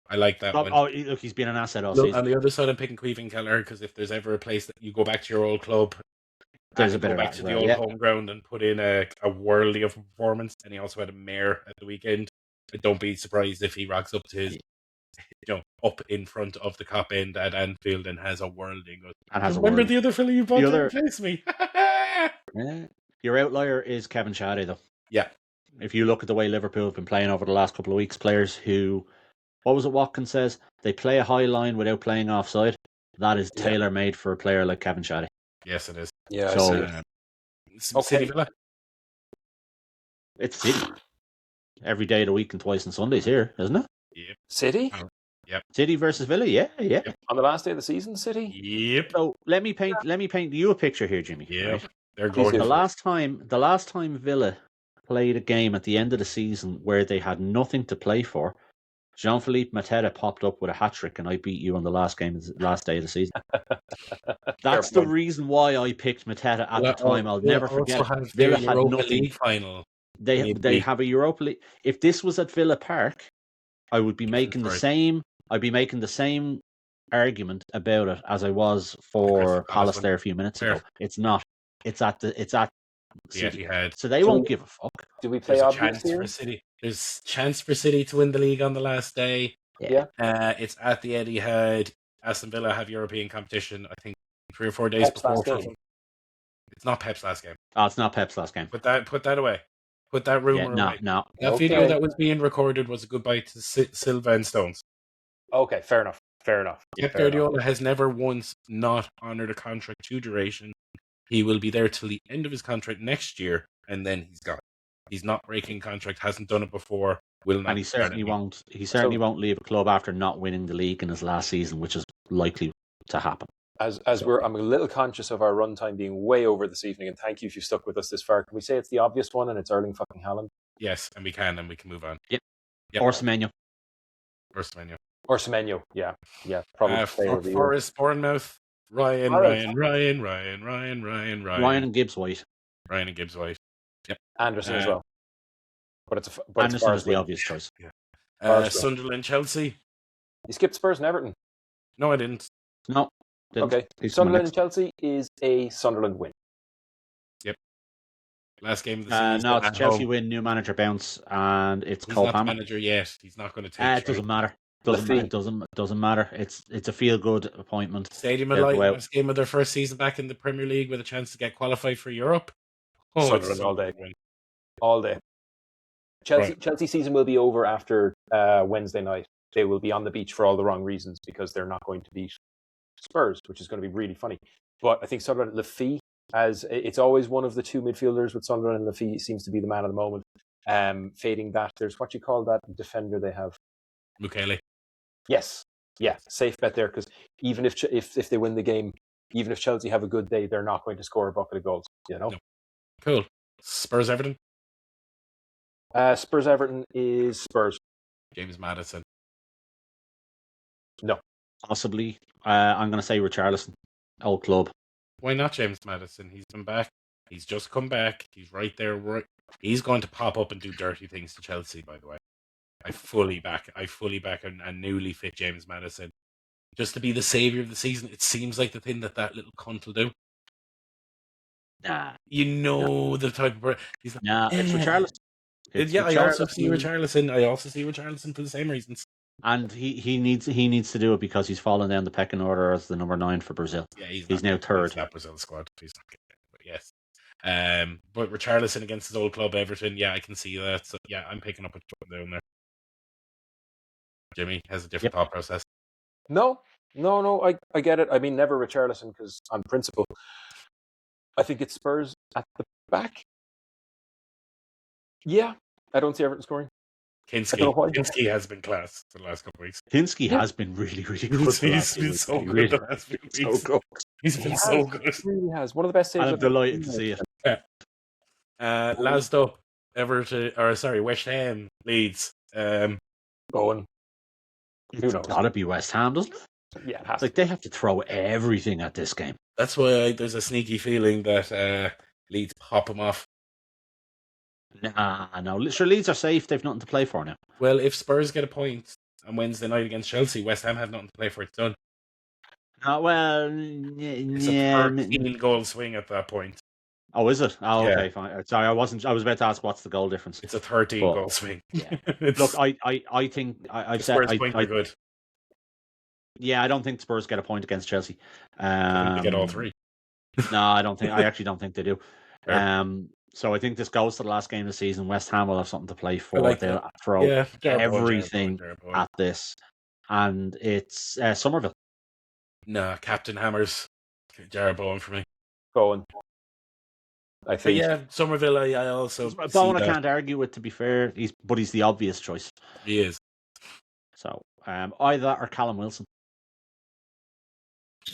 I like that one. Oh, look, he's been an asset all season. On the other side, I'm picking Queven Keller because if there's ever a place that you go back to your old club, there's a bit go back to the old home ground and put in a worldly of a performance, and he also had a mare at the weekend. Don't be surprised if he rocks up to his, up in front of the Cop End at Anfield and has a worldly. Remember the other fella you bought to replace me? Yeah. Your outlier is Kevin Shaddy, though. Yeah. If you look at the way Liverpool have been playing over the last couple of weeks, players who, what was it Watkins says? They play a high line without playing offside. That is tailor-made for a player like Kevin Shaddy. Yes, it is. Yeah, so, City Villa. It's City. Every day of the week and twice on Sundays here, isn't it? Yep. City? Yep. City versus Villa, yeah. Yep. On the last day of the season, City? Yep. So let me paint you a picture here, Jimmy. Yeah. Right? They're going the last time Villa played a game at the end of the season where they had nothing to play for, Jean-Philippe Mateta popped up with a hat-trick and I beat you on the last day of the season. That's the reason why I picked Mateta at the time. I'll never forget. Villa had Europa League final. They have a Europa League. If this was at Villa Park, I would be making the same. I'd be making the same argument about it as I was for Palace there a few minutes ago. It's not. It's at City. So they won't give a fuck. Do we play chance for City? There's chance for City to win the league on the last day. Yeah. It's at the Etihad. Aston Villa have European competition, I think, 3 or 4 days before. It's not Pep's last game. Oh, it's not Pep's last game. Put that away. Put that rumor away. No. That video that was being recorded was a goodbye to Silva and Stones. Okay, fair enough. Pep Guardiola has never once not honoured a contract to duration. He will be there till the end of his contract next year, and then he's gone. He's not breaking contract. Hasn't done it before. Will not. And he certainly won't. He certainly won't leave a club after not winning the league in his last season, which is likely to happen. I'm a little conscious of our runtime being way over this evening, and thank you if you stuck with us this far. Can we say it's the obvious one, and it's Erling fucking Haaland? Yes, and we can move on. Yep. Or Semenyo. Yeah. Probably. Forest, Bournemouth, Ryan and Gibbs White. Yep. Anderson as well. But Anderson is the obvious choice. Yeah. Sunderland, Chelsea. You skipped Spurs and Everton. No, I didn't. No. Okay. Sunderland and Chelsea is a Sunderland win. Yep. Last game of the season. No, it's a Chelsea win, new manager bounce, and it's Cole He's not Palmer. the manager yet. He's not going to take it doesn't matter. Doesn't matter. It's a feel good appointment. Stadium of Light, last game of their first season back in the Premier League with a chance to get qualified for Europe. Sunderland all day. Chelsea season will be over after Wednesday night. They will be on the beach for all the wrong reasons because they're not going to beat Spurs, which is going to be really funny. But I think Sunderland, Lafie, as it's always one of the two midfielders with Sunderland, and Lafie seems to be the man of the moment. Fading that, there's what you call that defender they have. McCabe. Yes. Yeah, safe bet there because even if they win the game, even if Chelsea have a good day, they're not going to score a bucket of goals. No. Cool. Spurs Everton. Spurs Everton is Spurs. James Maddison. No. Possibly. I'm going to say Richarlison. Old club. Why not James Maddison? He's been back. He's just come back. He's right there. He's going to pop up and do dirty things to Chelsea, by the way. I fully back a newly fit James Maddison. Just to be the saviour of the season. It seems like the thing that little cunt will do. Nah. The type of person. He's like, it's Richarlison. I also see Richarlison for the same reasons. And he needs to do it because he's fallen down the pecking order as the number 9 for Brazil. Yeah, he's now third. That Brazil squad. He's not getting it, but yes. But Richarlison against his old club Everton, I can see that. So yeah, I'm picking up what you're doing there. Jimmy has a different thought process. No, I get it. I mean, never Richarlison because on principle, I think it's Spurs at the back. Yeah, I don't see Everton scoring. Kinski has been class for the last couple of weeks. Kinski has been really, really good. He's been so good the last few weeks. He's been so good. He really has. One of the best saves. I'm delighted to see it. Yeah. Last up, West Ham Leeds. Going. Who knows? It's got to be West Ham, doesn't it? Yeah, it has to. They have to throw everything at this game. That's why there's a sneaky feeling that Leeds pop them off. No. Sure, Leeds are safe. They've nothing to play for now. Well, if Spurs get a point on Wednesday night against Chelsea, West Ham have nothing to play for. It's done. It's a 13-goal swing at that point. Oh, is it? Oh, okay, fine. Sorry, I was about to ask what's the goal difference. It's a 13-goal swing. Yeah. Look, I think I've said Spurs point are good. Yeah, I don't think Spurs get a point against Chelsea. They get all three. No, I actually don't think they do. So I think this goes to the last game of the season. West Ham will have something to play for. They'll throw everything at this, and it's Somerville. Nah, Captain Hammers, Jeroboam for me. Going. I think. But Somerville. I also. Bowen I can't argue with. To be fair, he's the obvious choice. He is. So either that or Callum Wilson.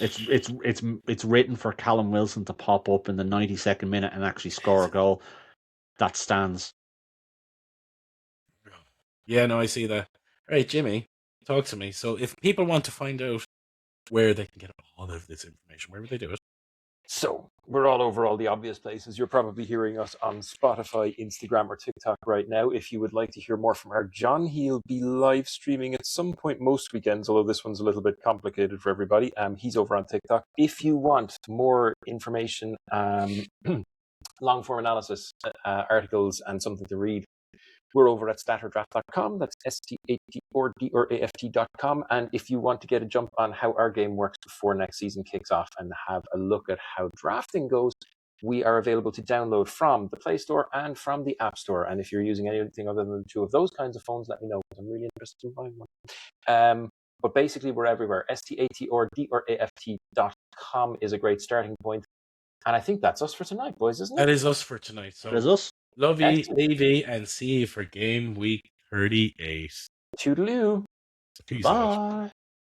It's written for Callum Wilson to pop up in the 92nd minute and actually score a goal. That stands. Yeah, no, I see that. All right, Jimmy, talk to me. So if people want to find out where they can get all of this information, where would they do it? So we're all over all the obvious places. You're probably hearing us on Spotify, Instagram, or TikTok right now. If you would like to hear more from our John, he'll be live streaming at some point most weekends, although this one's a little bit complicated for everybody. He's over on TikTok. If you want more information, long-form analysis, articles, and something to read, we're over at statterdraft.com. That's STATORDRAFT.com. And if you want to get a jump on how our game works before next season kicks off and have a look at how drafting goes, we are available to download from the Play Store and from the App Store. And if you're using anything other than two of those kinds of phones, let me know, because I'm really interested in buying one. But basically, we're everywhere. STATORDRAFT.com is a great starting point. And I think that's us for tonight, boys, isn't it? That is us for tonight. So that is us. Love you, Levy, and see you for game week 38. Toodaloo. Peace Bye. out.